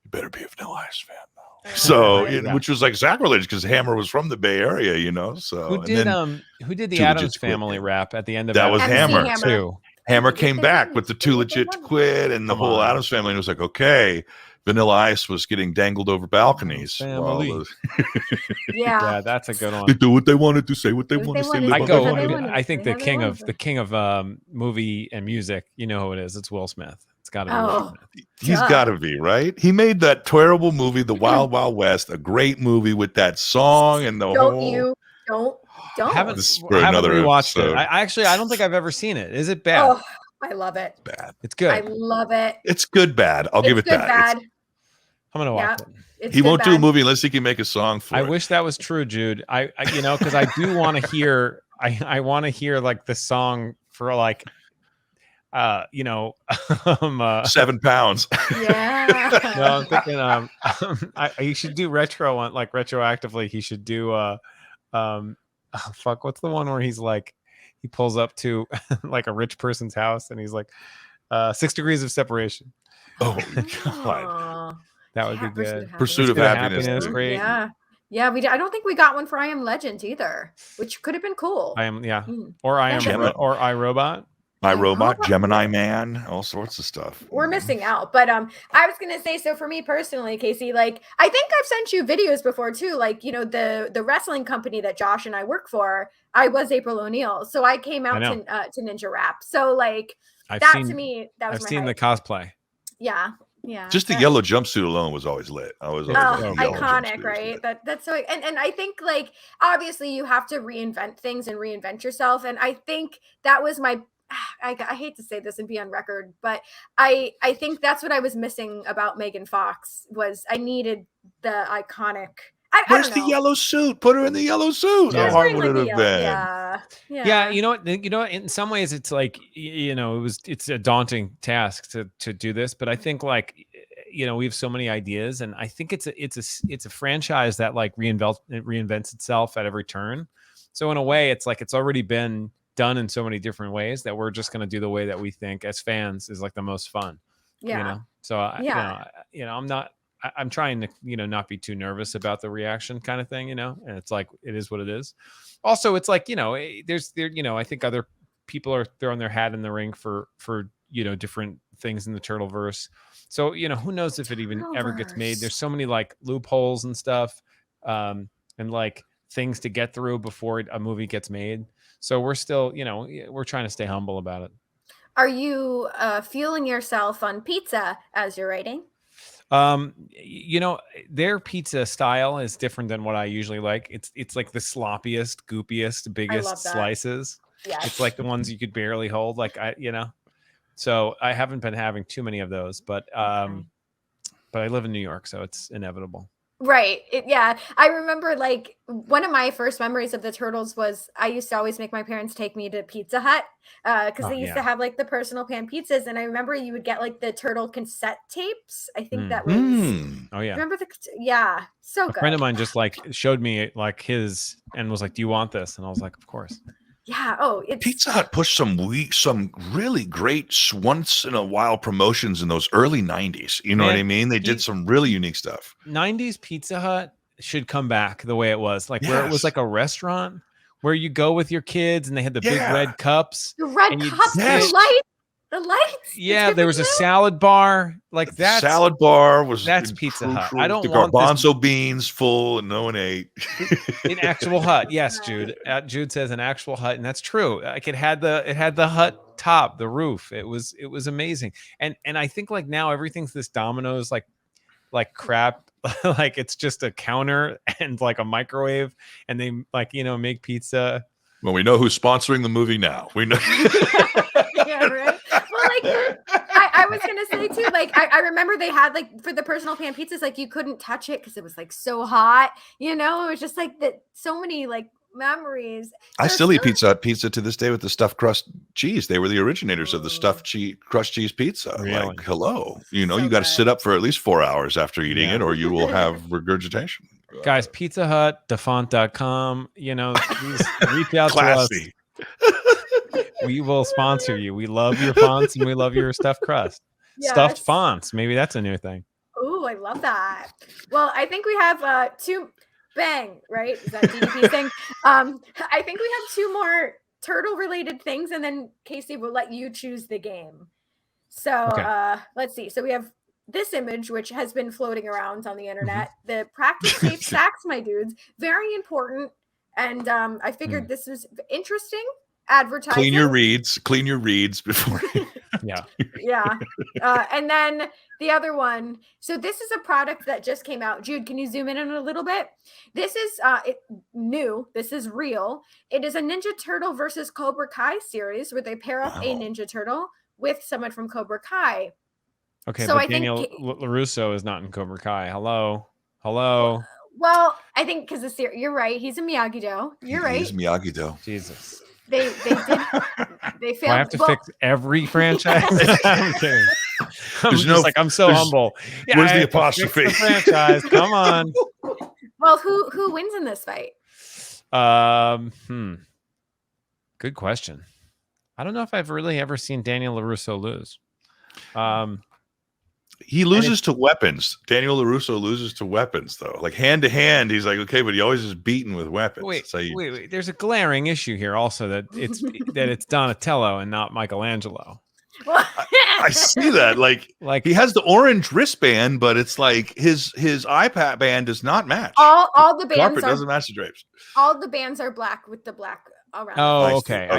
you better be a Vanilla Ice fan now. So, which was like sacrilege because Hammer was from the Bay Area, So who did the Addams Family rap at the end of that? Was Hammer too. Hammer came back with the Too Legit to Quit and the whole Addams Family. And it was like, okay, Vanilla Ice was getting dangled over balconies. Yeah, that's a good one. They do what they want to do, say what they want to say. I think the king of movie and music. You know who it is? It's Will Smith. It's got to be Will Smith. He's got to be, right? He made that terrible movie, The Wild Wild West, a great movie with that song and the Don't. I haven't rewatched it. I don't think I've ever seen it. Is it bad? Oh, I love it. Bad. It's good. I love it. It's good bad. I'll give it that. Bad. I'm gonna watch it. He won't do a movie unless he can make a song for it. I wish that was true, Jude. I because I do want to hear. I want to hear like the song for like, 7 pounds. Yeah. No, I'm thinking he should do retro on like retroactively. He should do what's the one where he's like he pulls up to like a rich person's house and he's like 6 degrees of separation. Oh God. That would be good. Pursuit of Happiness. Great. Yeah, I don't think we got one for I Am Legend either, which could have been cool. I am, yeah. Mm. Or I am, Gemini. or iRobot. iRobot, Gemini Man, all sorts of stuff. We're missing out. But I was gonna say, so for me personally, Casey, like I think I've sent you videos before too. Like, you know, the wrestling company that Josh and I work for, I was April O'Neil. So I came out to Ninja Rap. So like to me, that was I've my seen hype. the cosplay. Yeah. Yeah. Just the yellow jumpsuit alone was always lit. I was always iconic, right? That's so and I think like obviously you have to reinvent things and reinvent yourself. And I think that was my I hate to say this and be on record, but I think that's what I was missing about Megan Fox was I needed the iconic. Where's the yellow suit? Put her in the yellow suit. How hard would it have been? Yeah, you know what? In some ways, it's like it's a daunting task to do this, but I think like we have so many ideas, and I think it's a franchise that like reinvents itself at every turn. So in a way, it's like it's already been done in so many different ways that we're just going to do the way that we think as fans is like the most fun. Yeah. So I'm trying to not be too nervous about the reaction kind of thing, and it's like it is what it is. Also, it's like I think other people are throwing their hat in the ring for different things in the Turtleverse. So who knows if it even ever gets made. There's so many like loopholes and stuff, and like things to get through before a movie gets made. So we're still we're trying to stay humble about it. Are you fueling yourself on pizza as you're writing? Their pizza style is different than what I usually like. It's like the sloppiest, goopiest, biggest slices. Yeah. It's like the ones you could barely hold. Like so I haven't been having too many of those, but I live in New York, so it's inevitable. Right. Yeah. I remember like one of my first memories of the Turtles was I used to always make my parents take me to Pizza Hut because they used to have like the personal pan pizzas. And I remember you would get like the turtle cassette tapes. I think that was. Oh, yeah. Remember so good. A friend of mine just like showed me like his and was like, "Do you want this?" And I was like, "Of course." Yeah. Oh, it's Pizza Hut pushed some really great once in a while promotions in those early 90s. You know what I mean? They did some really unique stuff. 90s Pizza Hut should come back the way it was, like where it was like a restaurant where you go with your kids and they had the big red cups. The red cups, the lights. Yeah, there was a salad bar. Like that salad bar that's Pizza Hut. I don't the want garbanzo beans full and no one ate. An actual hut, yes, Jude. Jude says an actual hut, and that's true. Like it had the hut top, the roof. It was amazing. And I think like now everything's this Domino's like crap. Like it's just a counter and like a microwave, and they like make pizza. Well, we know who's sponsoring the movie now. We know. Yeah, right. Well, like I was gonna say too, like I remember they had like for the personal pan pizzas, like you couldn't touch it because it was like so hot. It was just like that. So many like memories. I still eat pizza to this day with the stuffed crust cheese. They were the originators of the stuffed crust cheese pizza. Really? Like, hello, you got to sit up for at least 4 hours after eating it, or you will have regurgitation. Guys, Pizza Hut, defont.com, reach out to us. We will sponsor you. We love your fonts and we love your stuffed crust. Yes. Stuffed fonts. Maybe that's a new thing. Oh, I love that. Well, I think we have two bang, right? Is that DDP thing? I think we have two more turtle related things, and then Casey will let you choose the game. So let's see. So we have this image, which has been floating around on the internet. The practice safe sacks, my dudes. Very important. And I figured this was interesting. Advertising. Clean your reads before. Yeah. And then the other one. So this is a product that just came out. Jude, can you zoom in a little bit? This is new. This is real. It is a Ninja Turtle versus Cobra Kai series where they pair up a Ninja Turtle with someone from Cobra Kai. Okay, so but Daniel LaRusso is not in Cobra Kai. Hello. Well, I think because you're right. He's a Miyagi-Do. You're right. He's Miyagi-Do. Jesus. They failed. I have to fix every franchise. I'm kidding. I'm so humble. Yeah, where's the apostrophe? The franchise. Come on. Well, who wins in this fight? Good question. I don't know if I've really ever seen Daniel LaRusso lose. He loses to weapons. Daniel LaRusso loses to weapons, though. Like hand to hand, he's like, okay, but he always is beaten with weapons. Wait. There's a glaring issue here also that it's Donatello and not Michelangelo. I see that. Like he has the orange wristband, but it's like his iPad band does not match. All the bands carpet doesn't match the drapes. All the bands are black with the black around. Oh, okay.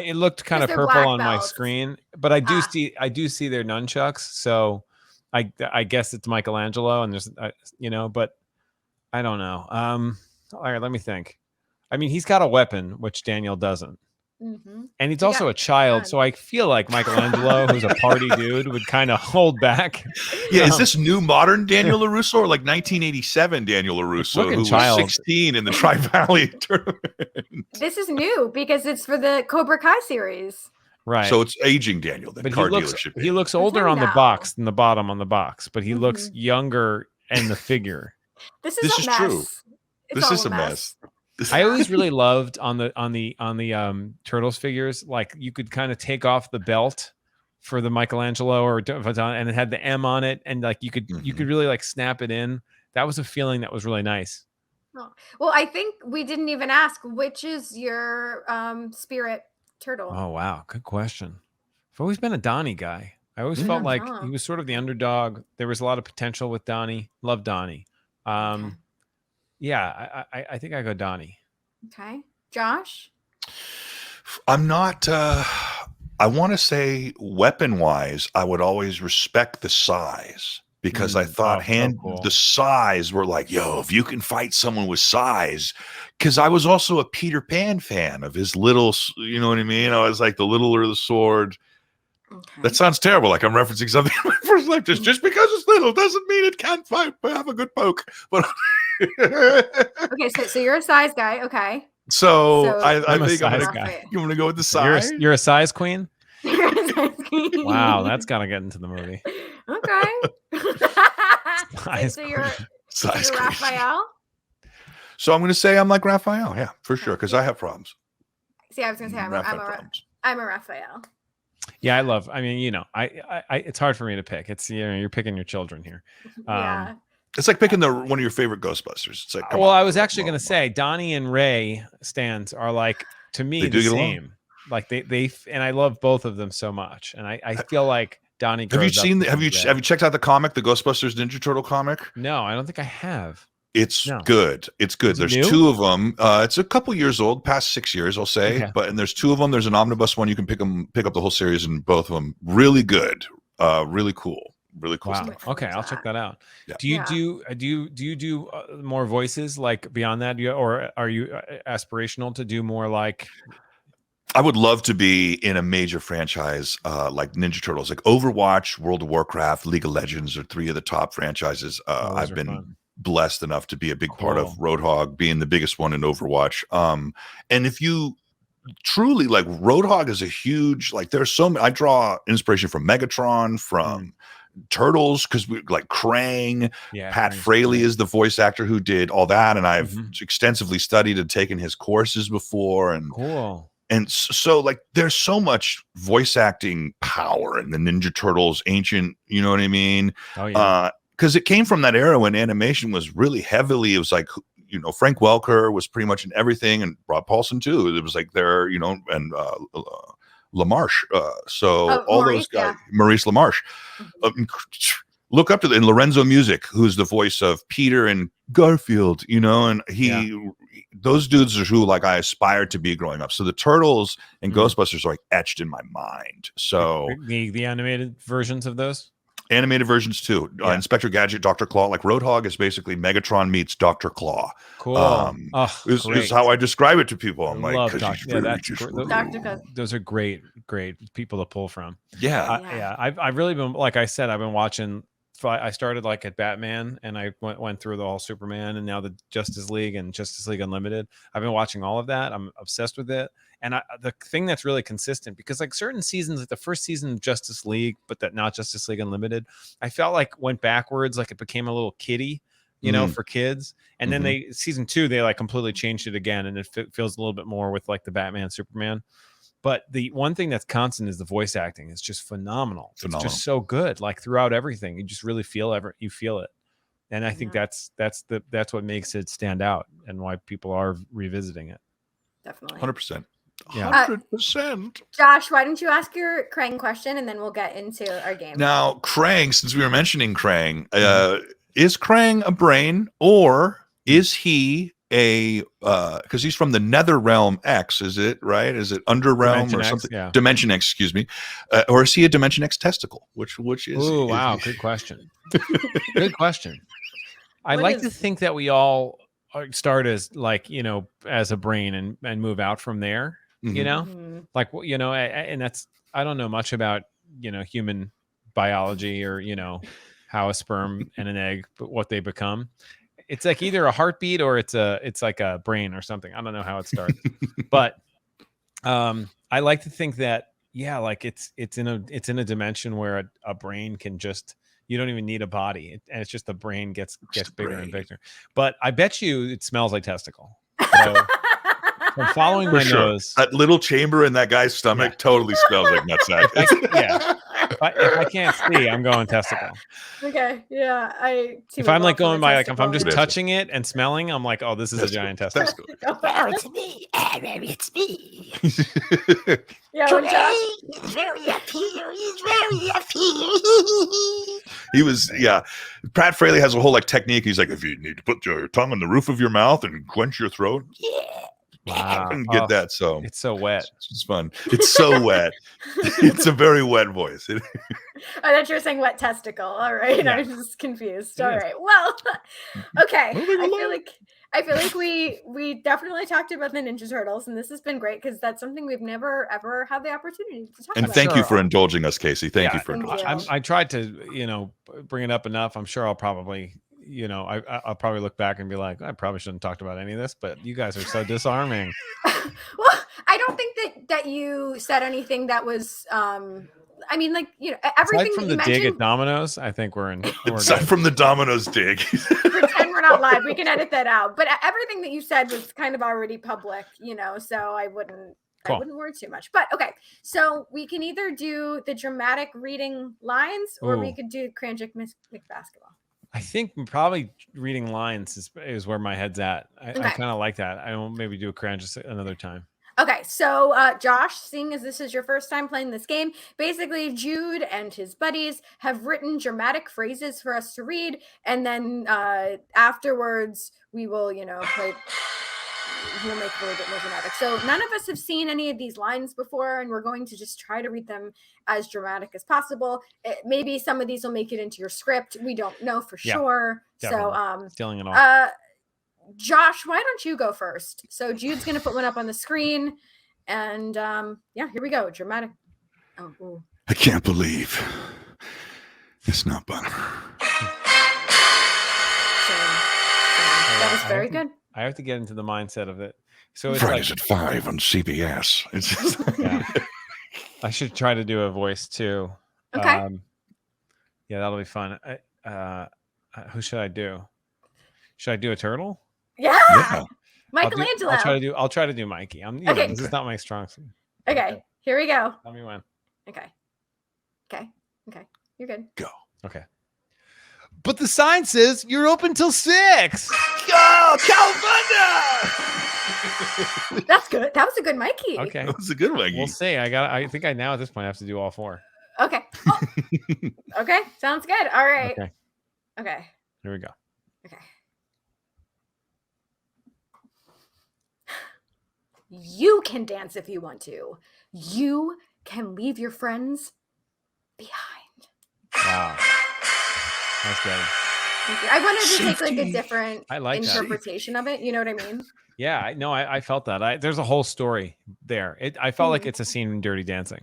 It looked kind of purple on my belts. screen, but I do see their nunchucks. So I guess it's Michelangelo, and there's but I don't know. All right, let me think. I mean, he's got a weapon, which Daniel doesn't. Mm-hmm. And he's also a child, so I feel like Michelangelo, who's a party dude, would kind of hold back. Yeah, is this new modern Daniel LaRusso or like 1987 Daniel LaRusso, who was 16 in the Tri-Valley tournament? This is new because it's for the Cobra Kai series. Right. So it's aging Daniel. But he looks older on the box than the bottom on the box, but he looks younger in the figure. This is a mess. True. This is a mess. I always really loved on the Turtles figures, like you could kind of take off the belt for the Michelangelo and it had the M on it, and like you could really like snap it in. That was a feeling that was really nice. Oh. Well, I think we didn't even ask which is your spirit turtle. Oh wow, good question. I've always been a Donnie guy. I always felt like he was sort of the underdog. There was a lot of potential with Donnie. Love Donnie. Yeah, I think I go Donnie. Okay. Josh? I'm not I want to say weapon-wise, I would always respect the size because I thought the size were like, yo, if you can fight someone with size, because I was also a Peter Pan fan of his little, you know what I mean? I was like the littler the sword. Okay. That sounds terrible. Like I'm referencing something in my first life. Just because it's little doesn't mean it can't fight. But have a good poke. But okay, so you're a size guy. Okay. So I think I'm a size guy. You want to go with the size? You're a size queen? You're a size queen. Wow, that's gotta get into the movie. Okay. So you're Raphael? So I'm going to say I'm like Raphael. Yeah, for sure. Because I have problems. See, I was going to say I'm a Raphael. Yeah, I mean, I it's hard for me to pick. It's, you're picking your children here. Yeah. It's like picking one of your favorite Ghostbusters. It's like, I was actually going to say Donnie and Ray stands are like, to me, the same. Like they and I love both of them so much. And I feel like Donnie. Have you checked out the comic, the Ghostbusters Ninja Turtle comic? No, I don't think I have. It's good. It's good. There's two of them. It's a couple years old, past 6 years, I'll say. Okay. And there's two of them. There's an omnibus one. You can pick up the whole series, and both of them really good. Really cool. Really cool stuff. Okay, I'll check that out. Yeah. Do you do more voices like beyond that, or are you aspirational to do more like? I would love to be in a major franchise like Ninja Turtles, like Overwatch, World of Warcraft, League of Legends are three of the top franchises. I've been blessed enough to be a big part of Roadhog, being the biggest one in Overwatch. And if you truly like, Roadhog is a huge, like there's so many, I draw inspiration from Megatron, from Turtles, because we like Krang. Pat Fraley is the voice actor who did all that, and I've extensively studied and taken his courses before. And so like there's so much voice acting power in the Ninja Turtles ancient, you know what I mean? Oh yeah. Because it came from that era when animation was really heavily, it was like, Frank Welker was pretty much in everything, and Rob Paulson too. It was like there, and LaMarche. All those guys, Maurice LaMarche. Look up to and Lorenzo Music, who's the voice of Peter and Garfield, and those dudes are who like I aspired to be growing up. So the Turtles and Ghostbusters are like etched in my mind. So the animated versions of those? Animated versions too. Inspector Gadget, Dr. Claw. Like Roadhog is basically Megatron meets Dr. Claw. Cool. Is how I describe it to people. I'm like, those are great people to pull from. Yeah. I've really been, like I said, I've been watching. I started like at Batman, and I went through the whole Superman, and now the Justice League and Justice League Unlimited. I've been watching all of that. I'm obsessed with it. And the thing that's really consistent, because like certain seasons, like the first season of Justice League, but that not Justice League Unlimited, I felt like went backwards, like it became a little kiddie, for kids. And then season 2, they like completely changed it again, and it feels a little bit more with like the Batman, Superman. But the one thing that's constant is the voice acting. It's just phenomenal. Phenomenal. It's just so good. Like throughout everything, you just really feel it. And I think that's what makes it stand out and why people are revisiting it. Definitely. 100%. Yeah. 100%. Josh, why don't you ask your Krang question and then we'll get into our game. Now, Krang, since we were mentioning Krang, is Krang a brain or is he because he's from the Nether Realm X, is it right? Is it Underrealm Dimension or X, something? yeah. Dimension X, excuse me. Or is he a Dimension X testicle? Which is? Oh, wow. Good question. Good question. I like to think that we all start as like, as a brain and move out from there, like, and that's, I don't know much about, human biology or, how a sperm and an egg, but what they become. It's like either a heartbeat or it's like a brain or something. I don't know how it starts, but I like to think that, like it's in a dimension where a brain can just, you don't even need a body, and it's just the brain gets bigger and bigger. But I bet you it smells like testicle. So I'm following my nose. That little chamber in that guy's stomach totally smells like nutsack. If I can't see, I'm going testicle. Okay, yeah. If I'm like going by, like if I'm just touching it and smelling, I'm like, oh, this is a giant testicle. Oh, it's me. It's me. Yeah, when Josh... He's very happy. He's very happy. He was, Pratt Fraley has a whole like technique. He's like, if you need to put your tongue on the roof of your mouth and quench your throat. Yeah. I couldn't get that. So it's so wet. It's fun. It's so wet. It's a very wet voice. I thought you were saying wet testicle. All right. Yeah. I was just confused. All right. Well, okay. I feel like we definitely talked about the Ninja Turtles, and this has been great because that's something we've never ever had the opportunity to talk about. And thank you for indulging us, Casey. Thank you for indulging us. I tried to, bring it up enough. I'm sure I'll probably I'll probably look back and be like, I probably shouldn't have talked about any of this, but you guys are so disarming. Well, I don't think that you said anything that was, everything aside from that the dig at Domino's, I think we're aside from the Domino's dig. Pretend we're not live. We can edit that out. But everything that you said was kind of already public, so I wouldn't worry too much. But okay, so we can either do the dramatic reading lines or we could do Cranjic McBasketball. I think probably reading lines is where my head's at. I kind of like that. I will maybe do a cringe just another time. Okay, so Josh, seeing as this is your first time playing this game, basically Jude and his buddies have written dramatic phrases for us to read, and then afterwards we will, play. We'll make it a little bit more dramatic. So none of us have seen any of these lines before, and we're going to just try to read them as dramatic as possible. Maybe some of these will make it into your script. We don't know for sure. Definitely. So stealing it all. Josh, why don't you go first? So Jude's going to put one up on the screen, and here we go. Dramatic. Oh, I can't believe it's not butter. That was very good. I have to get into the mindset of it. So it's Fridays at 5 on CBS. It's just I should try to do a voice too. Okay. That'll be fun. Who should I do? Should I do a turtle? Yeah. Michelangelo. I'll try to do Mikey. This is not my strong suit. Okay. Here we go. Tell me when. Okay. You're good. Go. Okay. But the sign says you're open till 6. Go, California! That's good. That was a good Mikey. Okay. That was a good Mikey. We'll see. I think I now at this point have to do all 4. Okay. Oh. Okay. Sounds good. All right. Okay. Here we go. Okay. You can dance if you want to. You can leave your friends behind. Wow. That's good. I wanted to take like a different interpretation of it. You know what I mean? Yeah, I felt that. There's a whole story there. I felt like it's a scene in Dirty Dancing.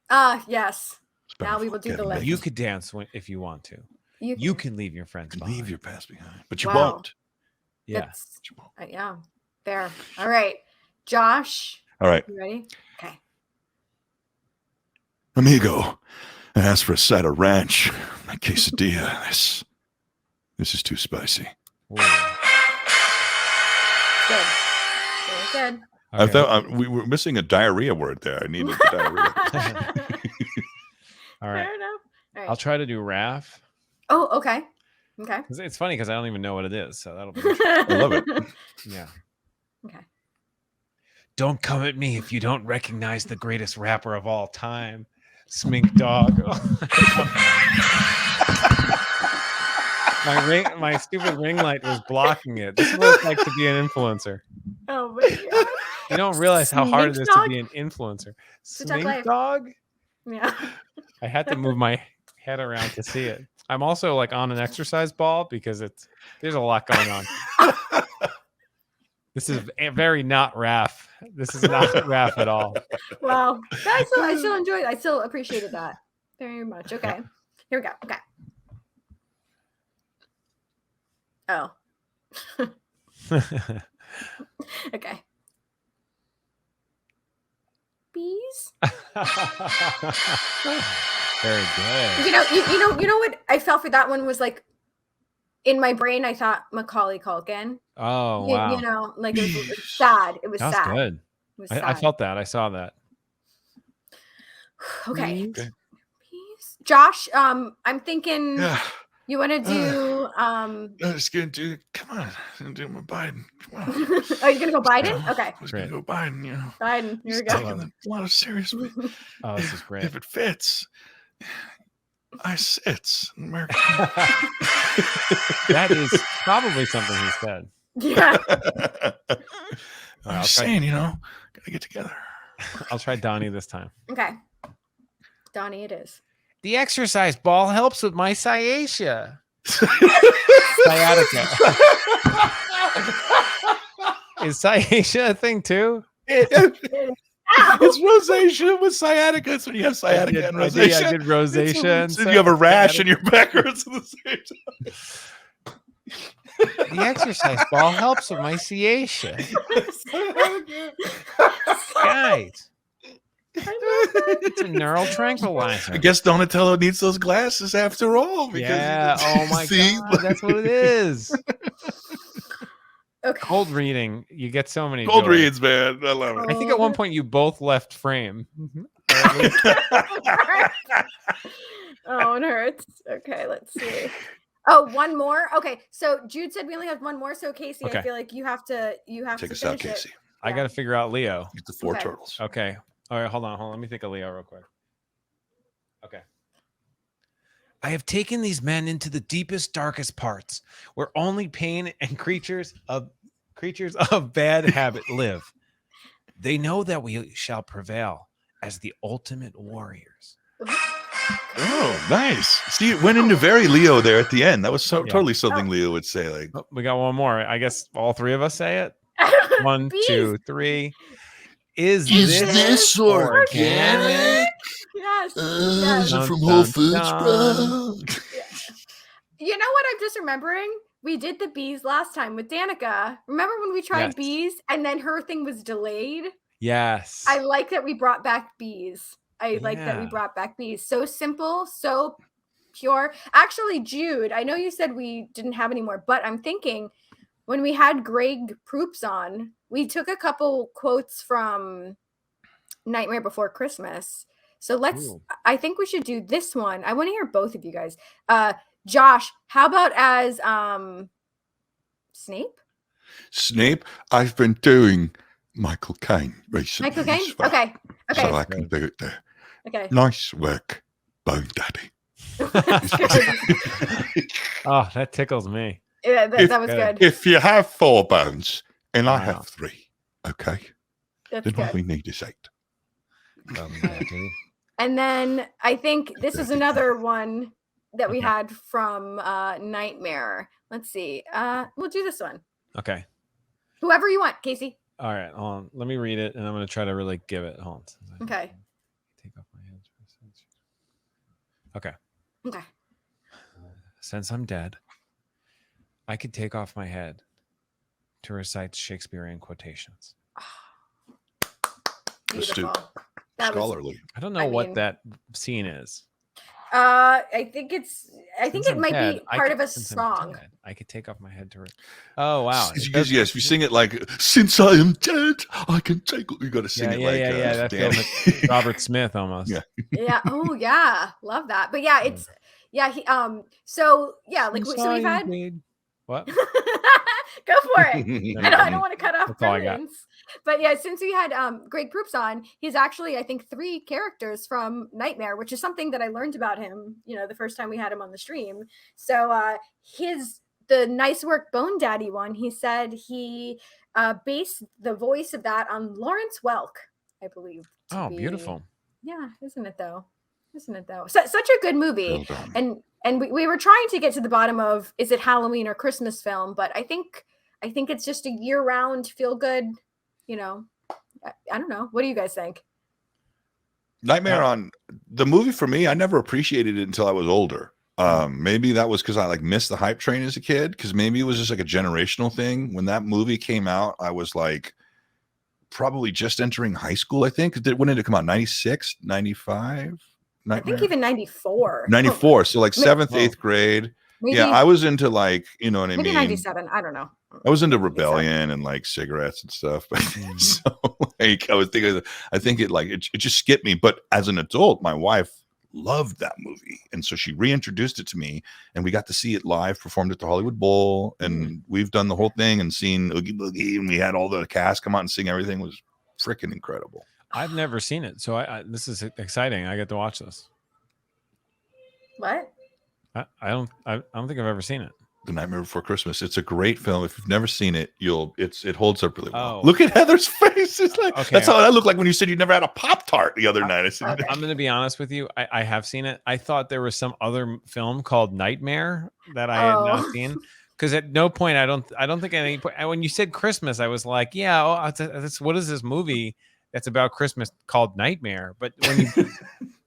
Yes. Now we will do the list. You could dance if you want to. You can leave your friends behind. Leave your past behind, but you won't. Yeah. Yeah. Fair. All right. Josh. All right. You ready? Okay. Amigo, I asked for a side of ranch. My quesadilla. This is too spicy. Good. Very good. I Okay. thought we were missing a diarrhea word there. I needed the diarrhea. All right. Fair enough. All right. I'll try to do Raph. Oh, okay. Okay. It's funny because I don't even know what it is, so that'll be. I love it. Yeah. Okay. Don't come at me if you don't recognize the greatest rapper of all time, Smink Dog. My stupid ring light was blocking it. This is what it's like to be an influencer. Oh my god. You don't realize how hard it Smink is Dog? to be an influencer. To talk Smink life. Dog? Yeah. I had to move my head around to see it. I'm also like on an exercise ball because there's a lot going on. This is very not Raph. This is not Raph at all. Wow. I still enjoyed it. I still appreciated that very much. Okay. Here we go. Okay. Oh. Okay. Bees. Very good. You know what I felt for that one was like in my brain. I thought Macaulay Culkin. Oh wow. You know, like it was sad. It was That's sad. good. It was I sad. felt that. I saw that. Okay. Okay. Bees. Josh, I'm thinking Yeah. you want to do. I'm just gonna do. Come on, I'm gonna do my Biden. Come on. Are you gonna go Biden? Okay. I was gonna go Biden. You know, Biden. Here we he's go. taking a lot of seriously. Oh, this is great. If it fits, I sits. America. That is probably something he said. Yeah. I'm just saying, you know, gotta get together. I'll try Donnie this time. Okay. Donnie, it is. The exercise ball helps with my sciatica. Is sciatica a thing too? It's rosacea with sciatica. It's when you have sciatica and rosacea. I did rosacea. And So you have a rash and your back hurts at the same time. The exercise ball helps with my sciatica. Guys, it's a neural tranquilizer. I guess Donatello needs those glasses after all. Because Yeah. Oh my god, that's what it is. Okay. Cold reading. You get so many Cold joys. reads, man. I love it. I think at one point you both left frame. Oh, it hurts. Okay, let's see. Oh, one more. Okay, so Jude said we only have one more. So Casey, Okay. I feel like you have to Take to us out, finish Casey. it. I got to figure out Leo. Get the four Okay. turtles. Okay. All right. Hold on. Let me think of Leo real quick. Okay. I have taken these men into the deepest, darkest parts, where only pain and creatures of bad habit live. They know that we shall prevail as the ultimate warriors. Oh, nice. See, it went into very Leo there at the end. That was so Yeah. totally something Leo would say. Like, Oh, we got one more. I guess all three of us say it. 1, Bees. 2, 3. Is this organic? Yes. Is yes. it from Dun, Whole dun, Foods, dun. bro? You know what I'm just remembering? We did the bees last time with Danica. Remember when we tried Yes. bees and then her thing was delayed? Yes. I like that we brought back bees. I like that we Yeah. brought back bees. So simple, so pure. Actually, Jude, I know you said we didn't have any more, but I'm thinking when we had Greg Proops on, we took a couple quotes from Nightmare Before Christmas. So Ooh. I think we should do this one. I want to hear both of you guys. Josh, how about as Snape? Snape, I've been doing Michael Caine recently. Michael Caine? as well, Okay. Okay. So I can do it there. Okay. Nice work, Bone Daddy. That's good. Oh, that tickles me. Yeah, that If- was good. If you have 4 bones and I Wow. have 3, okay, That's then all good. we need is 8. And then I think this is another one that we had from Nightmare. Let's see. We'll do this one. Okay. Whoever you want, Casey. All right. Hold on. Let me read it, and I'm going to try to really give it. Hold on. Okay. Take off my hands for a second. Okay. Okay. Since I'm dead, I could take off my head to recite Shakespearean quotations. Astute. Beautiful. That was, Scholarly. I don't know I what mean- that scene is. I think it might be part of a song. I could take off my head to it. Oh wow! Yes, if you sing it like "Since I am dead, I can take." You got to sing it like that Danny. feels like Robert Smith almost. Yeah. Yeah. Oh yeah, love that. But yeah, it's He so yeah, like so we've had. What? Go for it. I don't want to cut off That's all I got. brilliance. But yeah, since we had Greg Proops on, he's actually, I think, 3 characters from Nightmare, which is something that I learned about him, the first time we had him on the stream. So the Nice Work Bone Daddy one, he said he based the voice of that on Lawrence Welk, I believe. Beautiful. Yeah, isn't it though? Such a good movie. And we were trying to get to the bottom of, is it Halloween or Christmas film? But I think it's just a year-round feel-good, I don't know. What do you guys think? Nightmare on the movie for me, I never appreciated it until I was older. Maybe that was because I missed the hype train as a kid, because maybe it was just like a generational thing. When that movie came out, I was like probably just entering high school, I think. When did it come out? 96, 95? Nightmare? I think even 94. 94. So like 7th, 8th grade. Maybe, yeah, I was into you know what I mean? Maybe 97. I don't know. I was into rebellion and like cigarettes and stuff. So like I think it just skipped me. But as an adult, my wife loved that movie. And so she reintroduced it to me, and we got to see it live, performed at the Hollywood Bowl. And we've done the whole thing and seen Oogie Boogie, and we had all the cast come out and sing everything. It was freaking incredible. I've never seen it, so this is exciting. I get to watch this. What? I don't think I've ever seen it. The Nightmare Before Christmas. It's a great film. If you've never seen it, it holds up really well. Oh. Look at Heather's face. It's like Okay. that's how that looked like when you said you never had a Pop-Tart the other night. I said, I'm going to be honest with you. I have seen it. I thought there was some other film called Nightmare that I had not seen. Because at no point, I don't think at any point, when you said Christmas, I was like, yeah, what is this movie that's about Christmas called Nightmare? But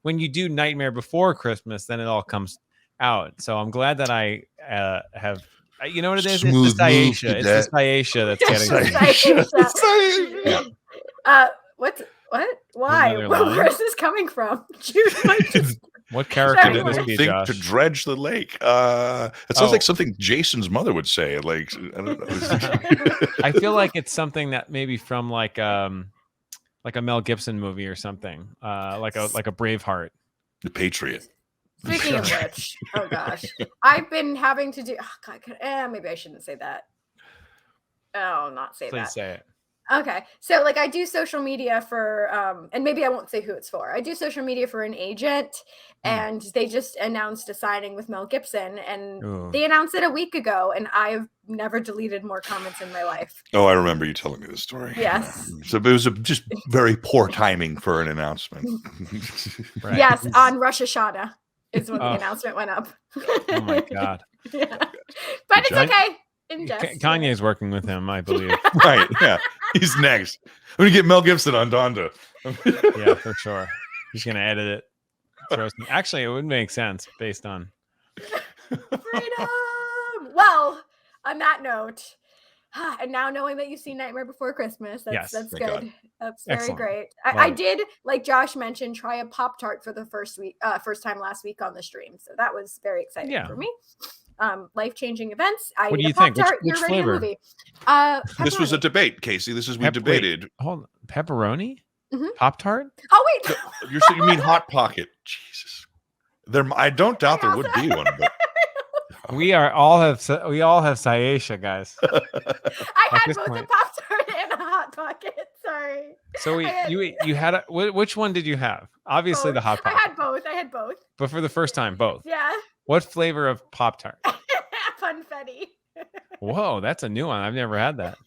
when you do Nightmare Before Christmas, then it all comes out. So I'm glad that I have, you know what it is? It's the sciatia. It's the sciatia that's getting What? Why? Where is this coming from? What character did this be, think Josh? to dredge the lake. It sounds like something Jason's mother would say. Like, I don't know. I feel like it's something that maybe from like a Mel Gibson movie or something, like a Braveheart. The Patriot. Speaking of which, oh gosh, I've been having to do. Oh God, maybe I shouldn't say that. Oh, not say that. Please say it. Okay, so I do social media for, and maybe I won't say who it's for. I do social media for an agent, and they just announced a signing with Mel Gibson, and they announced it a week ago, and I've never deleted more comments in my life. Oh, I remember you telling me this story. Yes. So it was just very poor timing for an announcement. Right. Yes, on Rosh Hashanah is when the announcement went up. Oh my God. Yeah. But it's okay. Kanye's working with him, I believe. Right. Yeah. He's next. I'm going to get Mel Gibson on Donda. Yeah, for sure. He's going to edit it. Actually, it would make sense based on freedom. Well, on that note, and now knowing that you've seen Nightmare Before Christmas, that's good. God. That's very Excellent. great. I did, like Josh mentioned, try a Pop-Tart for the first time last week on the stream. So that was very exciting for me. Life-changing events. What do you think? Which flavor? Movie. This was a debate, Casey. We debated. Wait, hold on. Pepperoni? Mm-hmm. Pop-Tart? Oh wait. You mean Hot Pocket? Jesus. I don't doubt there would be one, but we all have sciatia, guys. I had both a Pop-Tart and a Hot Pocket. Sorry. So you had which one did you have? Obviously both. The Hot Pocket. I had both. But for the first time, both. Yeah. What flavor of Pop-Tart? Funfetti. Whoa, that's a new one. I've never had that.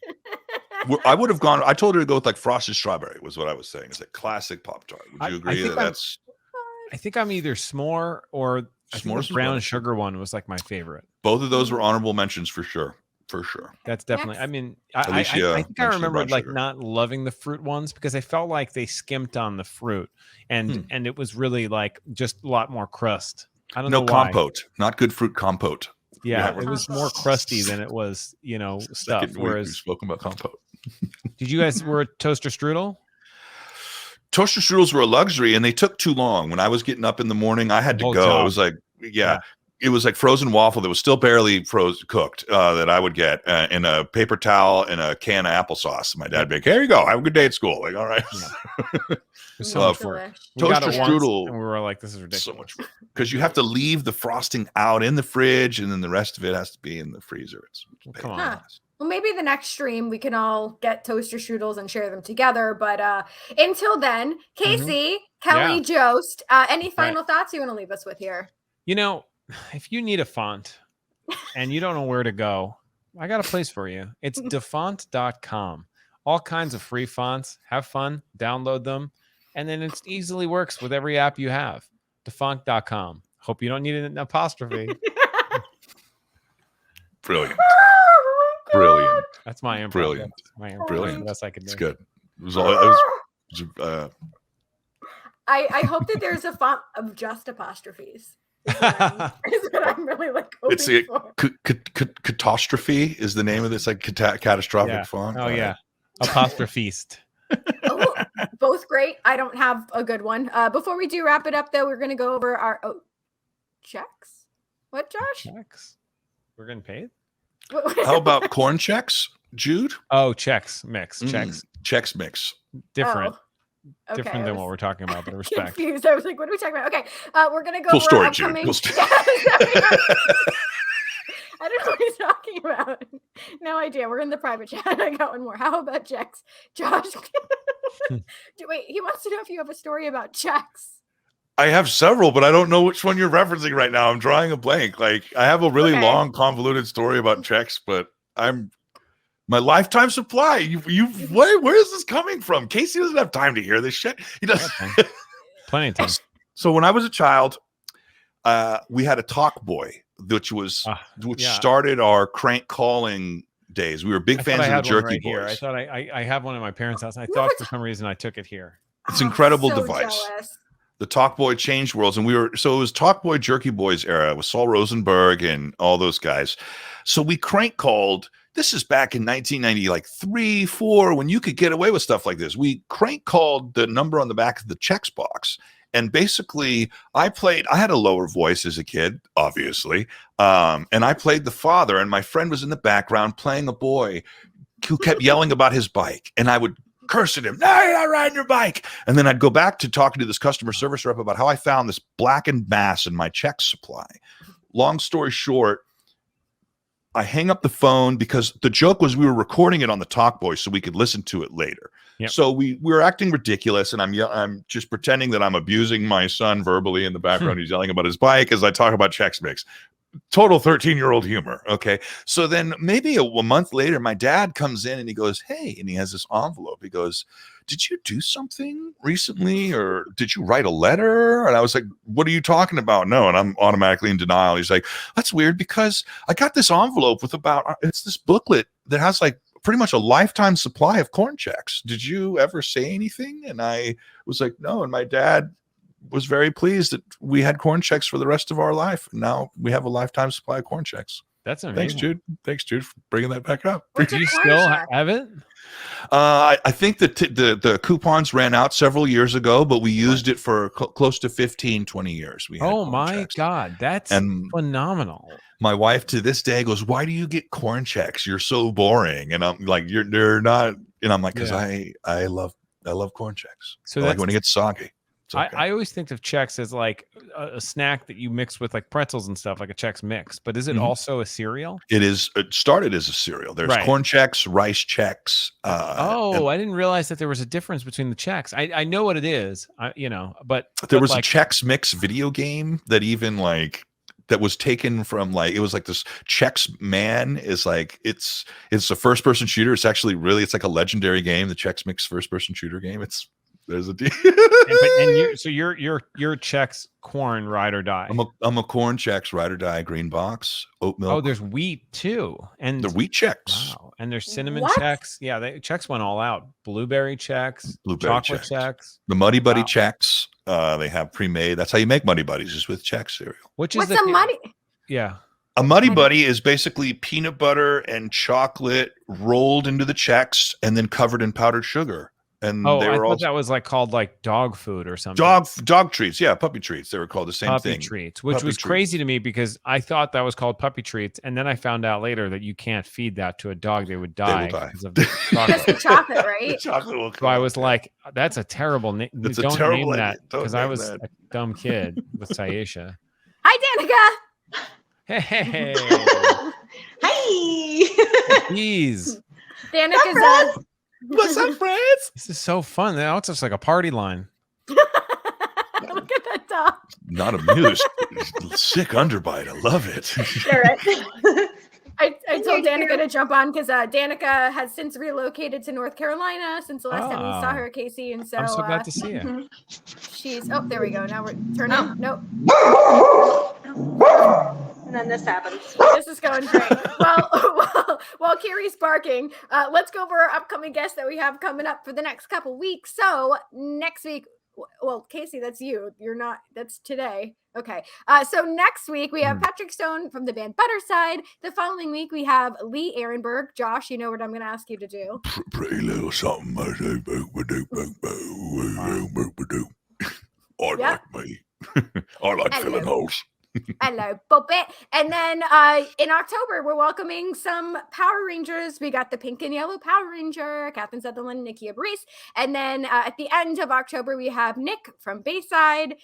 I would have gone. I told her to go with frosted strawberry. Was what I was saying. It's a classic Pop-Tart. Would you agree that's? I think I'm either s'more or S'more's the brown sugar one was my favorite. Both of those were honorable mentions for sure. That's definitely. I mean, Alicia I think I remember sugar. not loving the fruit ones because I felt like they skimped on the fruit, and it was really just a lot more crust. I don't know why. Compote, not good fruit compote. Yeah, it was more crusty than it was, stuff. Whereas we've spoken about compote. Did you guys were toaster strudel? toaster strudels were a luxury, and they took too long. When I was getting up in the morning, I had to go. It was like, it was like frozen waffle that was still barely cooked that I would get in a paper towel and a can of applesauce. My dad would be like, here you go. Have a good day at school. Like, all right. It was so much work. We got Toaster it once, strudel. and we were like, this is ridiculous. So much work. Because you have to leave the frosting out in the fridge, and then the rest of it has to be in the freezer. It's Come on. Huh. Well, maybe the next stream we can all get toaster strudels and share them together. But until then, Casey, Kelly, Jost, any final thoughts you want to leave us with here? You know, if you need a font and you don't know where to go, I got a place for you. It's defont.com. All kinds of free fonts. Have fun. Download them. And then it easily works with every app you have. Defont.com. Hope you don't need an apostrophe. Brilliant. Brilliant. That's my improv. Brilliant. Brilliant. That's I could do. It's good. I hope that there's a font of just apostrophes. Is what I'm really like hoping It's a for. catastrophe is the name of this, like catastrophic font. Oh yeah. Apostrophist. Oh, both great. I don't have a good one. Before we do wrap it up, though, we're going to go over our checks. What, Josh? Checks. We're getting paid? How about corn checks, Jude? Oh, checks mix. Checks. Checks mix. Different. Okay, Different than what we're talking about, but respect. Confused. I was like, what are we talking about? Okay. We're going to go Cool over story, upcoming... Jude. Cool story. I don't know what he's talking about. No idea. We're in the private chat. I got one more. How about checks? Josh. Wait, he wants to know if you have a story about checks. I have several, but I don't know which one you're referencing right now. I'm drawing a blank. Like, I have a really long, convoluted story about checks, but my lifetime supply. Where is this coming from? Casey doesn't have time to hear this shit. He doesn't. Plenty of time. So when I was a child, we had a talk boy, which started our crank calling days. We were big fans of the Jerky Boys. I thought I have one at my parents' house. I thought for some reason I took it here. It's an incredible so device. Jealous. The Talk Boy changed worlds, and it was Talk Boy Jerky Boys era with Saul Rosenberg and all those guys. So we crank called. This is back in 1990, like 3, 4, when you could get away with stuff like this. We crank called the number on the back of the checks box. And basically, I had a lower voice as a kid, obviously. And I played the father, and my friend was in the background playing a boy who kept yelling about his bike. And I would curse at him, no, you're not riding your bike. And then I'd go back to talking to this customer service rep about how I found this blackened mass in my check supply. Long story short, I hang up the phone because the joke was we were recording it on the Talk Boy so we could listen to it later. Yep. So we were acting ridiculous, and I'm just pretending that I'm abusing my son verbally in the background. He's yelling about his bike as I talk about Chex Mix. Total 13-year-old humor. Okay. So then maybe a month later, my dad comes in and he goes, hey, and he has this envelope. He goes, did you do something recently, or did you write a letter? And I was like, what are you talking about? No. And I'm automatically in denial. He's like, that's weird because I got this envelope with it's this booklet that has like pretty much a lifetime supply of corn checks. Did you ever say anything? And I was like, no. And my dad was very pleased that we had corn checks for the rest of our life. And now we have a lifetime supply of corn checks. That's amazing. Thanks, Jude, for bringing that back up. Do you still have it? I think the coupons ran out several years ago, but we used it for close to 15, 20 years. Oh my God. That's phenomenal. My wife to this day goes, why do you get corn checks? You're so boring. And I'm like, they're not. And I'm like, because I love corn checks. So I like when it gets soggy. Okay. I always think of Chex as like a snack that you mix with like pretzels and stuff, like a Chex Mix. But is it also a cereal? It is. It started as a cereal. There's corn Chex, rice Chex. I didn't realize that there was a difference between the Chex. I know what it is, but there was a Chex Mix video game that even that was taken from it was like this Chex Man is like it's a first person shooter. It's actually it's like a legendary game, the Chex Mix first person shooter game. There's a deal. you're Chex corn ride or die. I'm a corn Chex ride or die green box oat milk. Oh, there's wheat too, and the wheat Chex. Wow, and there's cinnamon Chex. Yeah, Chex went all out. Blueberry Chex, chocolate Chex, the Muddy Buddy Chex. They have pre-made. That's how you make Muddy Buddies, is with Chex cereal. What's a Muddy? Yeah. A Muddy Buddy is basically peanut butter and chocolate rolled into the Chex and then covered in powdered sugar. And Oh, they I were thought all that was like called like dog food or something. dog treats. Yeah, puppy treats. They were called the same Puppy thing. treats, which Puppy was treats. crazy to me because I thought that was called puppy treats, and then I found out later that you can't feed that to a dog; they would die, die. because of the That's the chocolate. chocolate, The right? chocolate will So come I out, was yeah. like, "That's a terrible name. That's a Don't terrible name idea. that," Don't because I name was that. a dumb kid with Syesha. Hi, Danica. Hey, Hi. geez, Danica's What's up, friends? this is so fun. Now it's just like a party line. Look at that dog. Not amused. Sick underbite. I love it. I told Danica to jump on because Danica has since relocated to North Carolina since the last time we saw her, Casey. And so I'm so glad to see you. she's there we go. Now we're turning. Nope. And then this happens. This is going great. While Carrie's barking, let's go over our upcoming guests that we have coming up for the next couple weeks. So next week, well, Casey, that's you. You're not. That's today. Okay. So next week we have Patrick Stone from the band Butterside. The following week we have Lee Ehrenberg. Josh, you know what I'm going to ask you to do. Pretty little something. I like me. I like filling holes. Hello, Puppet. And then in October, we're welcoming some Power Rangers. We got the pink and yellow Power Ranger, Catherine Sutherland, Nikia Brees. And then at the end of October, we have Nick from Bayside.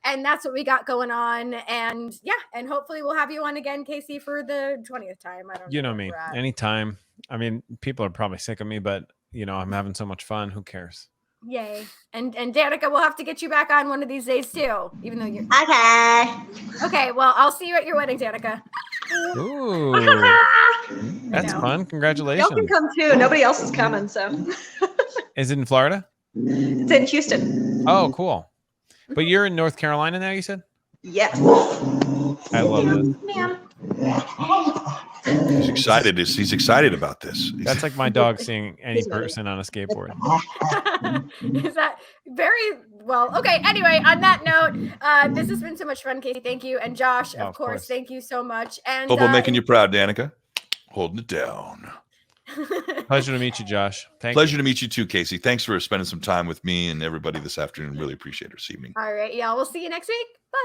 And that's what we got going on. And yeah, and hopefully we'll have you on again, Casey, for the 20th time. I don't know. You know me. Anytime. I mean, people are probably sick of me, but I'm having so much fun. Who cares? Yay. And Danica, we'll have to get you back on one of these days too, even though you're okay. Well, I'll see you at your wedding, Danica. Ooh, that's fun. Congratulations. Y'all can come too. Nobody else is coming, so. Is it in Florida? It's in Houston. Oh, cool. But you're in North Carolina now, you said? Yes. I love this. Ma'am. He's excited. He's excited about this. That's like my dog seeing any person on a skateboard. Is that very well? Okay. Anyway, on that note, this has been so much fun, Casey. Thank you, and Josh, of course, thank you so much. And hope I'm making you proud, Danica. Holding it down. Pleasure to meet you, Josh. Pleasure to meet you too, Casey. Thanks for spending some time with me and everybody this afternoon. Really appreciate it this evening. All right, y'all. We'll see you next week. Bye.